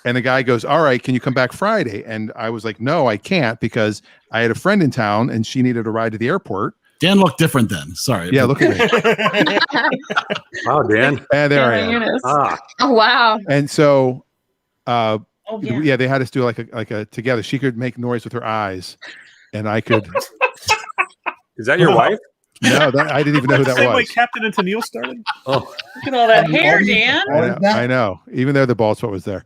And the guy goes, "All right, can you come back Friday?" And I was like, "No, I can't, because I had a friend in town and she needed a ride to the airport." Dan looked different then. Sorry. Yeah, look at me. Wow, Dan. And there I am. Eunice. Ah, Oh wow. And so, Oh, yeah. they had us do like a together. She could make noise with her eyes, and I could. is that your wife? No, I didn't even know who that Same way was. Captain and Tennille started. Oh, Look at all that hair, Dan. I know. Even though the bald spot was there.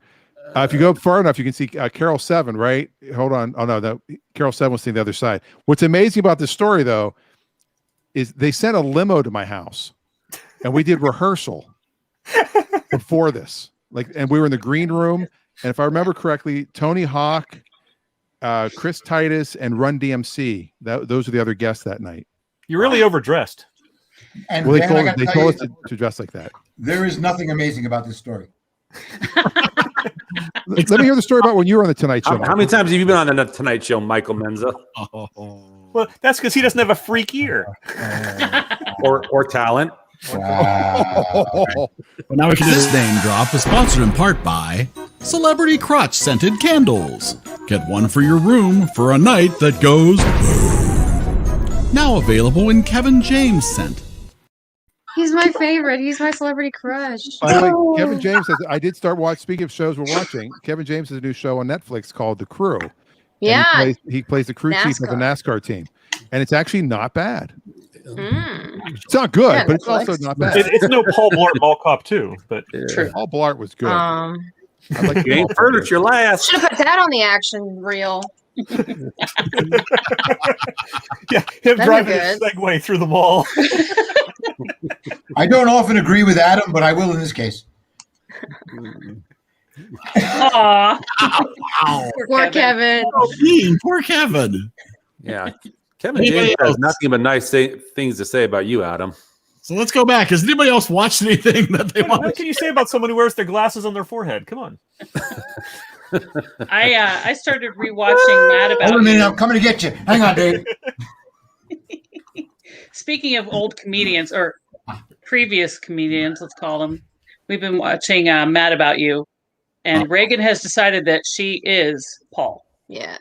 If you go far enough, you can see Carol 7, right? Hold on. Oh, no. Carol 7 was seeing the other side. What's amazing about this story, though, is they sent a limo to my house, and we did rehearsal before this. And we were in the green room. And if I remember correctly, Tony Hawk, Chris Titus, and Run DMC, those are the other guests that night. You're really overdressed. And Well, Dan, they told us to dress like that. there is nothing amazing about this story. Let me hear the story about when you were on the Tonight Show. how many times have you been on the Tonight Show, Michael Menza? Well, that's because he doesn't have a freak ear. or talent. Wow. Well, now we can this name drop is sponsored in part by Celebrity Crotch Scented Candles. Get one for your room for a night that goes boom. Now available in Kevin James scent. He's my favorite. He's my celebrity crush. By the way, Kevin James says, I did start watching. Speaking of shows we're watching, Kevin James has a new show on Netflix called The Crew. And Yeah. he plays the crew chief of the NASCAR team, and it's actually not bad. It's not good, Yeah, but it's Netflix. also not bad. It's no Paul Blart Mall Cop 2, but True. Paul Blart was good. Um, I like You ain't furnished your last. should have put that on the action reel. yeah, him That'd be driving a good. Segway through the mall. I don't often agree with Adam, but I will in this case. Aw. Poor Kevin. Oh, mean. Poor Kevin. Yeah. Kevin Anybody James has else? nothing but nice things to say about you, Adam. So let's go back. Has anybody else watched anything that they want? What can you say about someone who wears their glasses on their forehead? Come on. I started rewatching Mad About Hold a minute, You. I'm coming to get you. Hang on, Dave. Speaking of old comedians or previous comedians, let's call them, we've been watching Mad About You, and Reagan has decided that she is Paul. Yeah.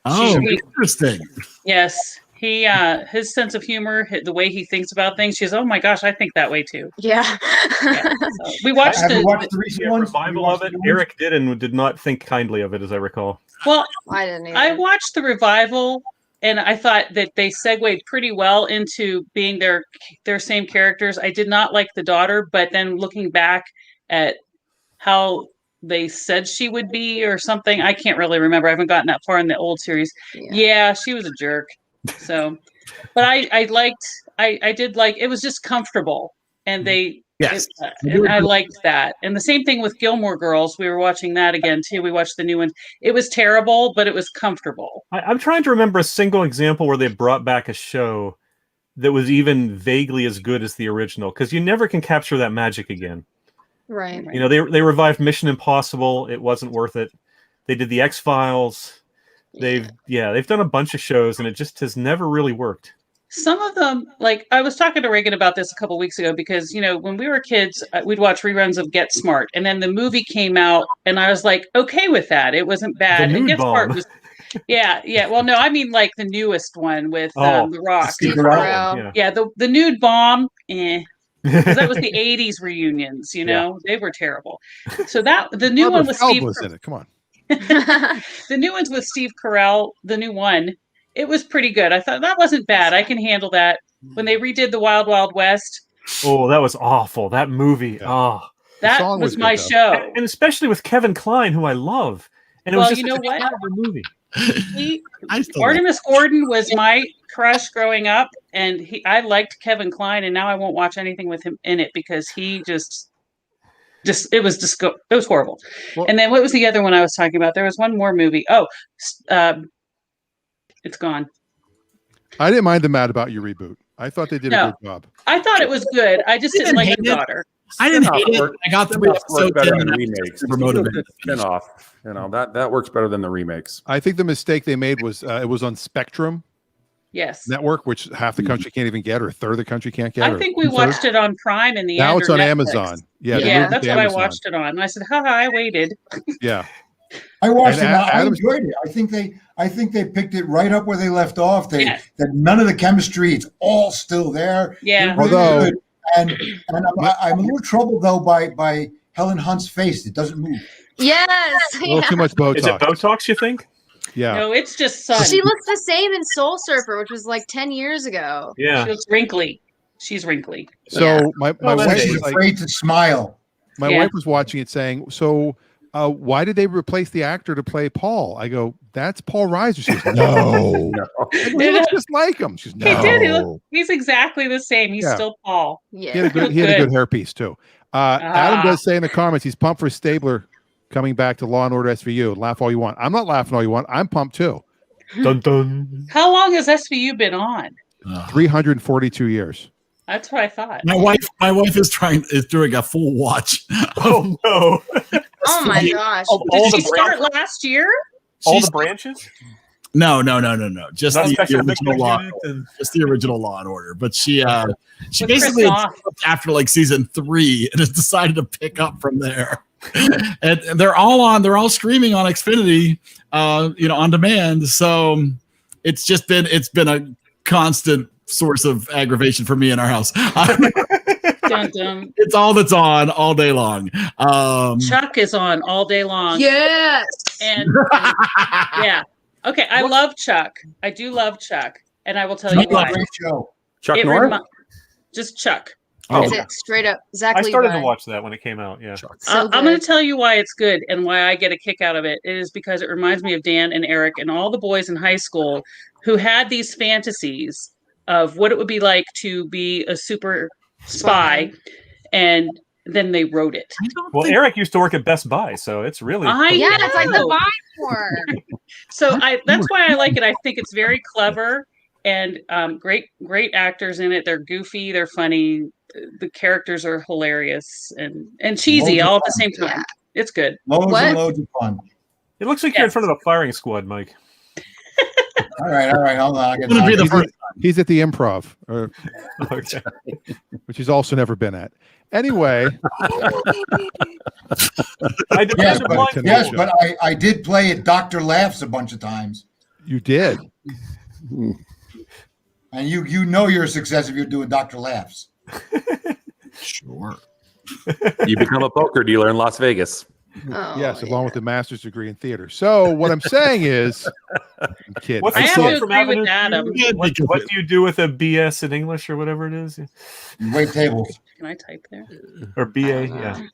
Oh, interesting. Yes, he his sense of humor, the way he thinks about things. She's, oh my gosh, I think that way too. Yeah. So we watched Have you the watched the recent ones? Revival of it. Eric did and did not think kindly of it, as I recall. well. I didn't either. I watched the revival, and I thought that they segued pretty well into being their same characters. I did not like the daughter, but then looking back at how they said she would be or something, I can't really remember. I haven't gotten that far in the old series. Yeah, she was a jerk. So, but I did like, it was just comfortable, and Yes. and I liked that. And the same thing with Gilmore Girls. We were watching that again too. We watched the new one. It was terrible, but it was comfortable. I'm trying to remember a single example where they brought back a show that was even vaguely as good as the original, because you never can capture that magic again. Right. You know, they revived Mission Impossible. It wasn't worth it. They did the X-Files. They've done a bunch of shows, and it just has never really worked. Some of them, like I was talking to Reagan about this a couple weeks ago, because, you know, when we were kids, we'd watch reruns of Get Smart, and then the movie came out, and I was like, okay with that. It wasn't bad. The And Nude Get Smart Bomb. was, yeah. Well, no, I mean like the newest one with The Rock. Steve Carell. Yeah. Yeah, the Nude Bomb, 'cause that was the 80s reunions, you know, they were terrible. So that the new Barbara one with Feld Steve, was in it. Come on. the new ones with Steve Carell, the new one, it was pretty good. I thought that wasn't bad. I can handle that. When they redid the Wild Wild West, Oh, that was awful. That movie. Oh, that song was was my good, though. show. and especially with Kevin Kline, who I love. And it Well, was just you know a what? terrible movie. Artemis Gordon was my crush growing up, and I liked Kevin Kline, and now I won't watch anything with him in it because he just it was horrible. Well- And then what was the other one I was talking about? There was one more movie. Oh, it's gone. I didn't mind the Mad About You reboot. I thought they did No. a good job. I thought it was good. I just didn't like the daughter. I didn't hate it. Work- I got 3 spin-offs episodes work better in than and I was remakes. super motivated. Spin-off, you know, that works better than the remakes. I think the mistake they made was it was on Spectrum Yes. Network, which half the country can't even get, or a third of the country can't get. I think we watched it on Prime in the Now end. it's or on Netflix. Amazon. Yeah, they moved it that's to what Amazon. I watched it on. And I said, haha, I waited. Yeah. I watched it. I Adam's, enjoyed it. I think they picked it right up where they left off. That none of the chemistry, it's all still there. Yeah. Really good. And I'm a little troubled though by Helen Hunt's face. It doesn't move. Yes. a little too much Botox. Is it Botox, you think? Yeah. No, it's just sun. She looks the same in Soul Surfer, which was like 10 years ago. Yeah. She looks wrinkly. She's wrinkly. So my wife She's was like, afraid to smile. my wife was watching it saying, so why did they replace the actor to play Paul? I go, that's Paul Reiser. She goes, no. He looks just like him. She's no. He did. He's exactly the same. He's still Paul. Yeah. He had a good hairpiece too. Adam does say in the comments he's pumped for Stabler coming back to Law and Order SVU. Laugh all you want. I'm not laughing all you want. I'm pumped too. Dun dun. How long has SVU been on? 342 years. That's what I thought. My wife is doing a full watch. Oh no! Oh my gosh! Did she start last year? All the branches? No. Just Not the Special original Victims Law. Unit Just the original Law and Order. But she With basically Chris Noth. after like season 3 and has decided to pick up from there. And they're all streaming on Xfinity, on demand. So it's been a constant source of aggravation for me in our house. Dun, dun. It's all that's on all day long. Chuck is on all day long. Yes. And yeah. Okay, I love Chuck. I do love Chuck. And I will tell you why. Great show. Chuck Norris? Just Chuck. That's it. Straight up. Zach I started Levi. to watch that when it came out. Yeah. So I'm good. going to tell you why it's good and why I get a kick out of it. It is because it reminds me of Dan and Eric and all the boys in high school who had these fantasies of what it would be like to be a super spy, and then they wrote it. Well, Eric used to work at Best Buy, so it's really Yeah, it's like the vibe for. So that's why I like it. I think it's very clever and great actors in it. They're goofy, they're funny, the characters are hilarious and cheesy all at the same time. Yeah. It's good. Loads and loads of fun. It looks like you're in front of the firing squad, Mike. All right. Hold on. He's at the Improv, Okay. which he's also never been at. Anyway, but I did play at Dr. Laughs a bunch of times. you did. And you know you're a success if you're doing Dr. Laughs. Sure. You become a poker dealer in Las Vegas. Oh, Yes, along with a master's degree in theater. So what I'm saying is, I'm kidding. What's I the have quote to from agree with Avenue Adam. Q? What do you do with a BS in English or whatever it is? Wait tables. Can I type there? Or BA, yeah.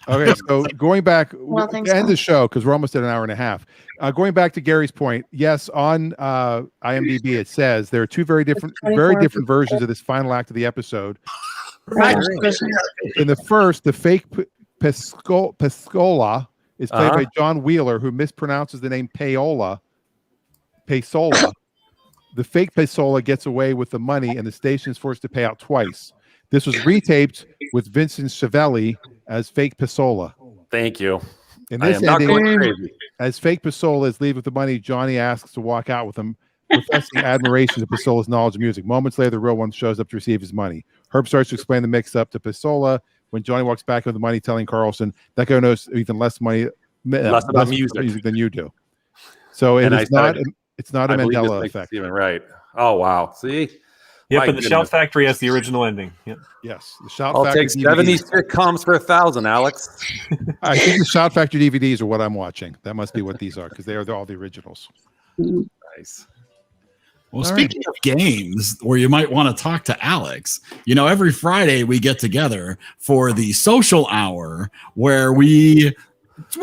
Okay, so going back Well, to thanks, end Tom. the show because we're almost at an hour and a half. Going back to Gary's point, yes, on IMDb it says there are two very different versions of this final act of the episode. In the first, the fake Pescola is played by John Wheeler, who mispronounces the name Paola. The fake Pesola gets away with the money, and the station is forced to pay out twice. This was retaped with Vincent Schiavelli as fake Pesola. Thank you. In I this am not going ending, crazy. as fake Pesola is leave with the money, Johnny asks to walk out with him, professing admiration of Pesola's knowledge of music. Moments later, the real one shows up to receive his money. Herb starts to explain the mix-up to Pesola. When Johnny walks back with the money, telling Carlson that guy knows even less about music than you do. So it's not a Mandela effect. Even right. Oh wow. See. Yep, and the Shout Factory has the original ending. Yep. Yes, the Shout I'll Factory. take 70 sitcoms for 1,000, Alex. I think the Shout Factory DVDs are what I'm watching. That must be what these are because they're all the originals. Nice. Well, speaking of games where you might want to talk to Alex, every Friday we get together for the social hour where we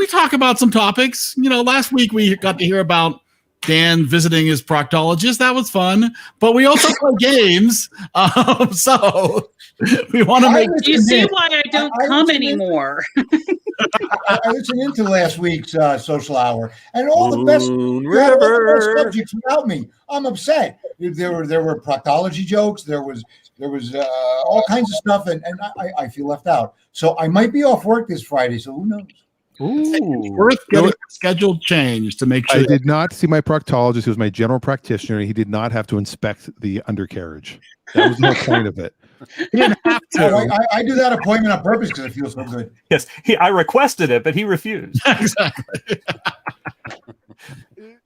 talk about some topics. Last week we got to hear about Dan visiting his proctologist. That was fun. But we also play games. So we want to make... Do you see why I don't come anymore? I listened into last week's social hour, and all the best subjects without me. I'm upset. There were proctology jokes. There was all kinds of stuff, and I feel left out. So I might be off work this Friday. So who knows? It's worth getting a scheduled change to make sure. I did not see my proctologist. He was my general practitioner. He did not have to inspect the undercarriage. That was the whole point of it. He didn't have to. I do that appointment on purpose because it feels so good. Yes, I requested it, but he refused. Exactly.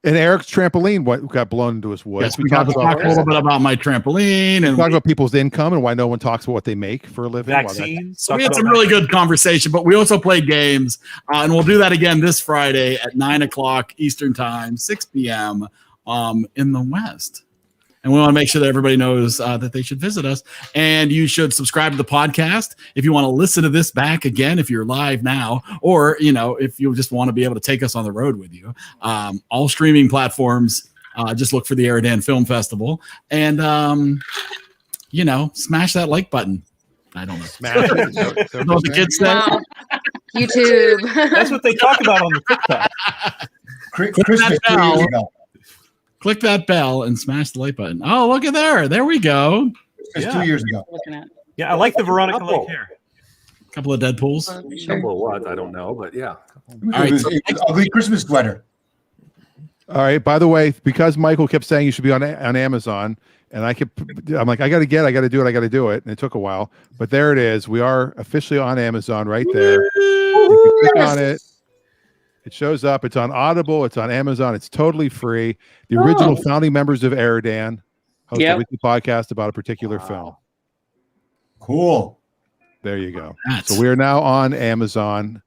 And Eric's trampoline got blown into his woods. Yes, we talked a little bit about my trampoline and talk about people's income and why no one talks about what they make for a living. Vaccines. So we had some really good conversation, but we also played games, and we'll do that again this Friday at 9:00 Eastern Time, 6 p.m. In the West. And we want to make sure that everybody knows that they should visit us. And you should subscribe to the podcast if you want to listen to this back again, if you're live now, or, if you just want to be able to take us on the road with you. All streaming platforms, just look for the EriDan Film Festival. And, smash that like button. I don't know. Smash it. Is that what the kids say? Wow. YouTube. That's what they talk about on the TikTok. Christmas 2 years ago. Click that bell and smash the like button. Oh, look at there. There we go. It's 2 years ago. Looking at. Yeah, I like the Veronica Lake hair. A couple of Deadpools. Couple of what? I don't know, but yeah. It was an ugly Christmas sweater. All right. By the way, because Michael kept saying you should be on Amazon, and I'm like, I got to do it. And it took a while, but there it is. We are officially on Amazon right there. You can click on it. It shows up. It's on Audible. It's on Amazon. It's totally free. The original founding members of EriDan host a weekly podcast about a particular film. Cool. There you go. So we are now on Amazon,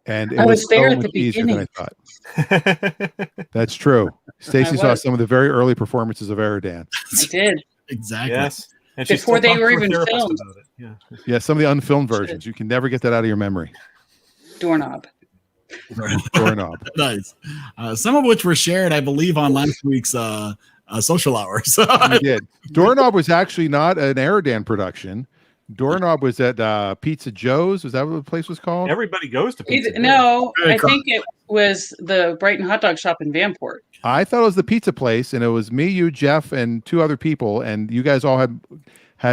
and it I was there so at the much easier than I thought. That's true. Stacey saw some of the very early performances of EriDan. I did. Exactly. Yes. And before they were even filmed. Yeah, some of the unfilmed versions. You can never get that out of your memory. Doorknob. Doorknob. Nice. Some of which were shared, I believe, on last week's social hours. You did. Doorknob was actually not an EriDan production. Doorknob was at Pizza Joe's. Was that what the place was called? Everybody goes to Pizza Joe's. No, I think it was the Brighton Hot Dog Shop in Vanport. I thought it was the pizza place, and it was me, you, Jeff, and 2 other people, and you guys all had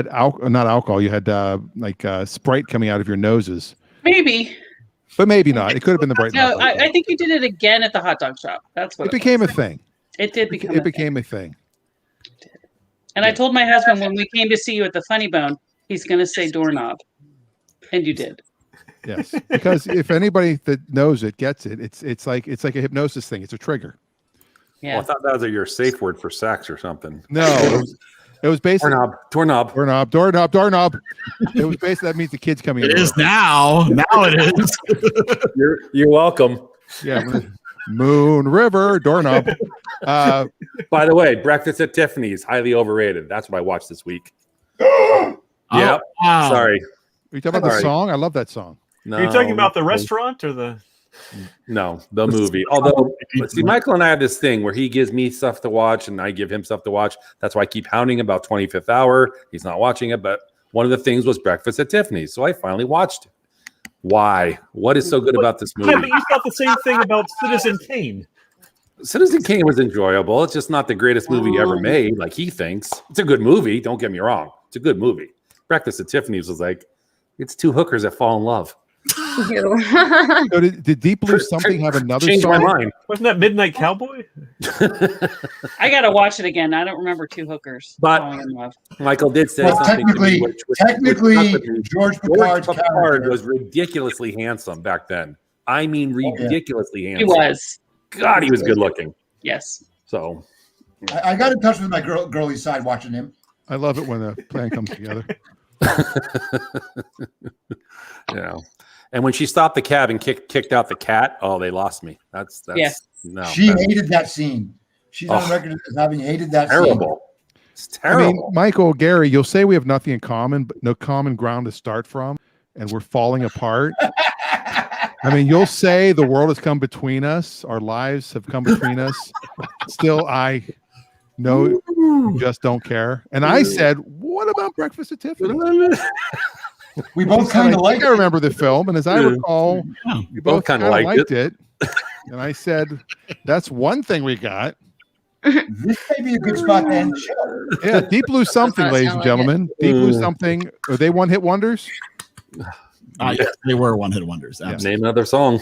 not alcohol. You had Sprite coming out of your noses. Maybe. But maybe not. It could have been the Brighton. No, I think you did it again at the hot dog shop. That's what it became a thing. It did become. It became a thing. And I told my husband when we came to see you at the Funny Bone, he's going to say doorknob, and you did. Yes, because if anybody that knows it gets it, it's like a hypnosis thing. It's a trigger. Yeah. Well, I thought that was your safe word for sex or something. No, it was basically doorknob. It was basically that means the kid's coming. It is now. Now it is. You're welcome. Yeah. Moon River doorknob. By the way, Breakfast at Tiffany's, highly overrated. That's what I watched this week. Yeah. Wow. Sorry. Are you talking about the song? I love that song. No, Are you talking about the restaurant or the? No, the movie. Although, see, Michael and I have this thing where he gives me stuff to watch and I give him stuff to watch. That's why I keep hounding about 25th Hour. He's not watching it, but one of the things was Breakfast at Tiffany's. So I finally watched it. Why? What is so good about this movie? Yeah, but you thought the same thing about Citizen Kane. Citizen Kane was enjoyable. It's just not the greatest movie ever made, like he thinks. It's a good movie. Don't get me wrong. It's a good movie. Breakfast at Tiffany's was like, it's 2 hookers that fall in love. So did Deep Blue Something have another Changed song? my mind. Wasn't that Midnight Cowboy? I got to watch it again. I don't remember 2 hookers falling in love. Michael did say Well, something to me, technically, George Picard's character was ridiculously handsome back then. I mean, ridiculously handsome. He was. God, he was good looking. Yes. So I got in touch with my girly side watching him. I love it when a plan comes together. And when she stopped the cab and kicked out the cat, they lost me. That's no. She hated that scene. She's on record as having hated that terrible. scene. It's terrible. I mean, Michael, Gary, you'll say we have nothing in common, but no common ground to start from, and we're falling apart. I mean, you'll say the world has come between us, our lives have come between us. Still, I know you just don't care. And I said, what about Breakfast at Tiffany's? We both kind of liked it. I remember the film, and as I recall, we both kind of of liked it. And I said, that's one thing we got. This may be a good spot to end the show. Yeah, Deep Blue Something, ladies and gentlemen. Deep Blue Something. Are they one-hit wonders? Yes, they were one-hit wonders. Absolutely. Name another song.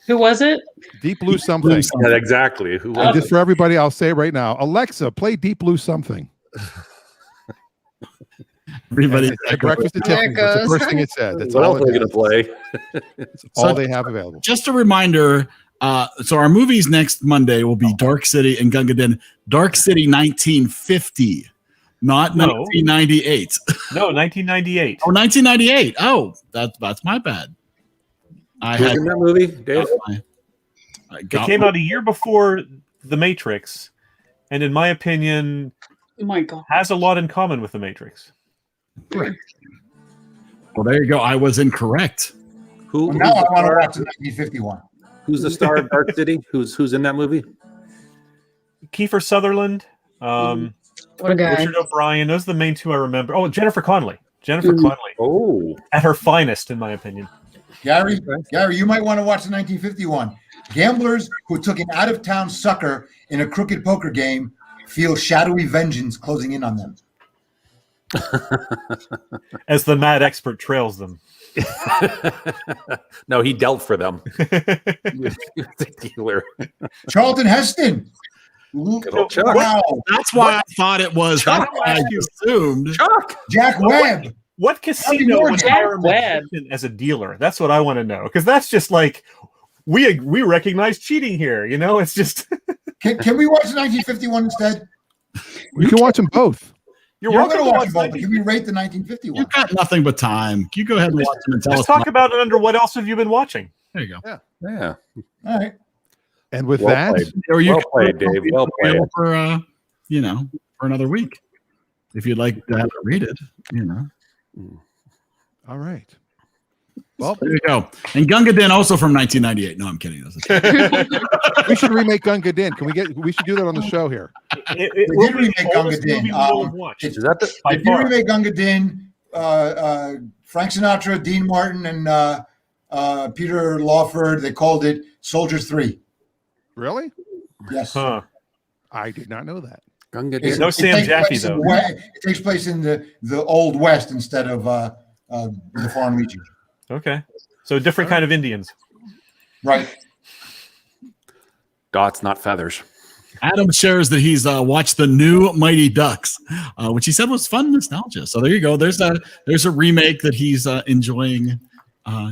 Who was it? Deep Blue Something. Yeah, exactly. Who was and just for everybody, I'll say it right now. Alexa, play Deep Blue Something. Everybody, Breakfast at Tiffany's. That's the first thing it said. That's what all else are they going to play? That's all they have available. Just a reminder, So our movies next Monday will be Dark City and Gunga Din. Dark City 1950, not 1998. No, 1998. Oh, 1998. Oh, that's my bad. I had in that movie, Dave. It came out a year before The Matrix, and in my opinion, oh my God, has a lot in common with The Matrix. Right. Well, there you go. I was incorrect. Now I want to watch 1951. Who's the star of Dark City? Who's in that movie? Kiefer Sutherland. What a guy. Richard O'Brien. Those are the main two I remember. Oh, Jennifer Connelly. Oh, at her finest, in my opinion. Gary, you might want to watch the 1951. Gamblers who took an out-of-town sucker in a crooked poker game feel shadowy vengeance closing in on them. As the mad expert trails them. No, he dealt for them. The dealer. Charlton Heston. Wow. That's why I thought it was. Chuck. That's why I assumed. Chuck. Jack Webb. What casino would hire Heston as a dealer? That's what I want to know. Because that's just like, we recognize cheating here. You know, it's just. Can we watch 1951 instead? We can watch them both. You're welcome to watch both, but can we rate the 1951? You've got nothing but time. You go ahead and watch them and tell us. Let's talk about it under what else have you been watching? There you go. Yeah. All right. And with well that, played. Well played, Dave. Well played. For for another week, if you'd like to have it read it, All right. Well, there you go. And Gunga Din also from 1998. No, I'm kidding. We should remake Gunga Din. We should do that on the show here. We did remake Gunga Din. If you remake Gunga Din, Frank Sinatra, Dean Martin, and Peter Lawford, they called it Soldiers 3. Really? Yes. Huh. I did not know that. Gunga Din. No Sam Jaffe, though. It takes place in the Old West instead of the foreign region. Okay. So different kind of Indians. Right. Dots, not feathers. Adam shares that he's watched the new Mighty Ducks, which he said was fun nostalgia. So there you go. There's a remake that he's enjoying,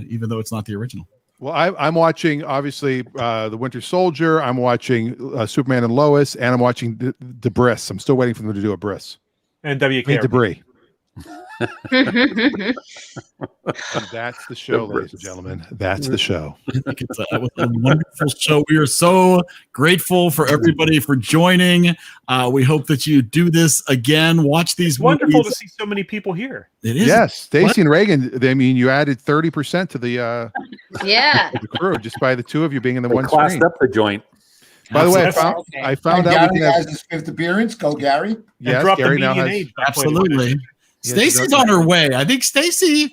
even though it's not the original. Well, I'm watching, obviously, The Winter Soldier. I'm watching Superman and Lois, and I'm watching Debris. I'm still waiting for them to do a Briss. And WK. Debris. That's the show, ladies and gentlemen. That's the show. That was a wonderful show. We are so grateful for everybody for joining. We hope that you do this again. Watch these wonderful movies. to see so many people here. It is. Yes, Stacey and Reagan. I mean, you added 30% to the the crew just by the two of you being in the They one classed screen. up the joint. By the way, I found out Gary has his 5th appearance. Go, Gary. Yes, drop the Gary now median has. age by quite a bit. Absolutely. Stacy's on her way. I think Stacy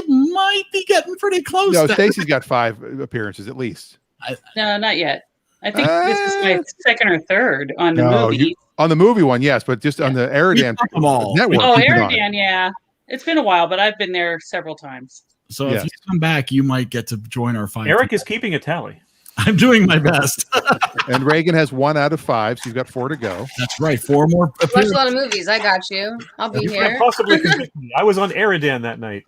might be getting pretty close. No, Stacy's got 5 appearances at least. No, not yet. I think this is my second or third on the No, movie. on the movie one, yes, but just on the EriDan network. Oh, keep it on. EriDan, yeah. It's been a while, but I've been there several times. So Yes. if you come back, you might get to join our final. Eric is keeping a tally. I'm doing my best. And Reagan has 1 out of 5, so you've got 4 to go. That's right. 4 more. Watch a lot of movies. I got you. I'll be You here. can't possibly convict me. I was on EriDan that night.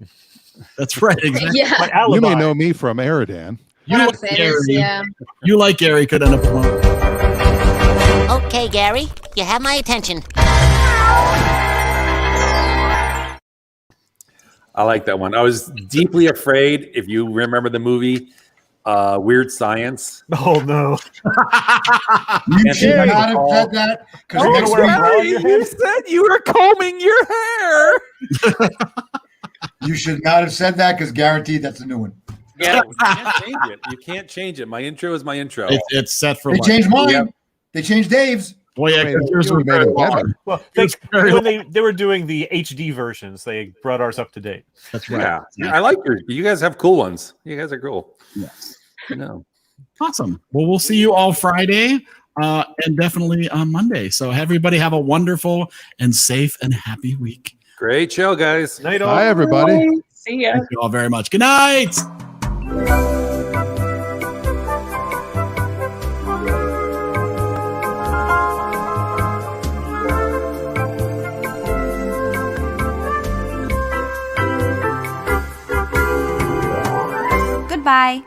That's right. Exactly. Yeah. My alibi. You may know me from EriDan. One of the famous, yeah. You like Gary could end up. Okay, Gary, you have my attention. I like that one. I was deeply afraid, if you remember the movie, Weird Science. Oh, no. You should not have said that. You said you were combing your hair. You should not have said that because guaranteed that's a new one. Yeah. You can't change it. You can't change it. My intro is my intro. It's set for They life. changed mine. Yep. They changed Dave's. Well, yeah, because yours would have made it better. Well, It's very when they were doing the HD versions, they brought ours up to date. That's right. Yeah. I like yours. You guys have cool ones. You guys are cool. Yes. No. Awesome. Well, we'll see you all Friday and definitely on Monday. So everybody have a wonderful and safe and happy week. Great show, guys. Night all. Bye, everybody. See ya. Thank you all very much. Good night. Goodbye.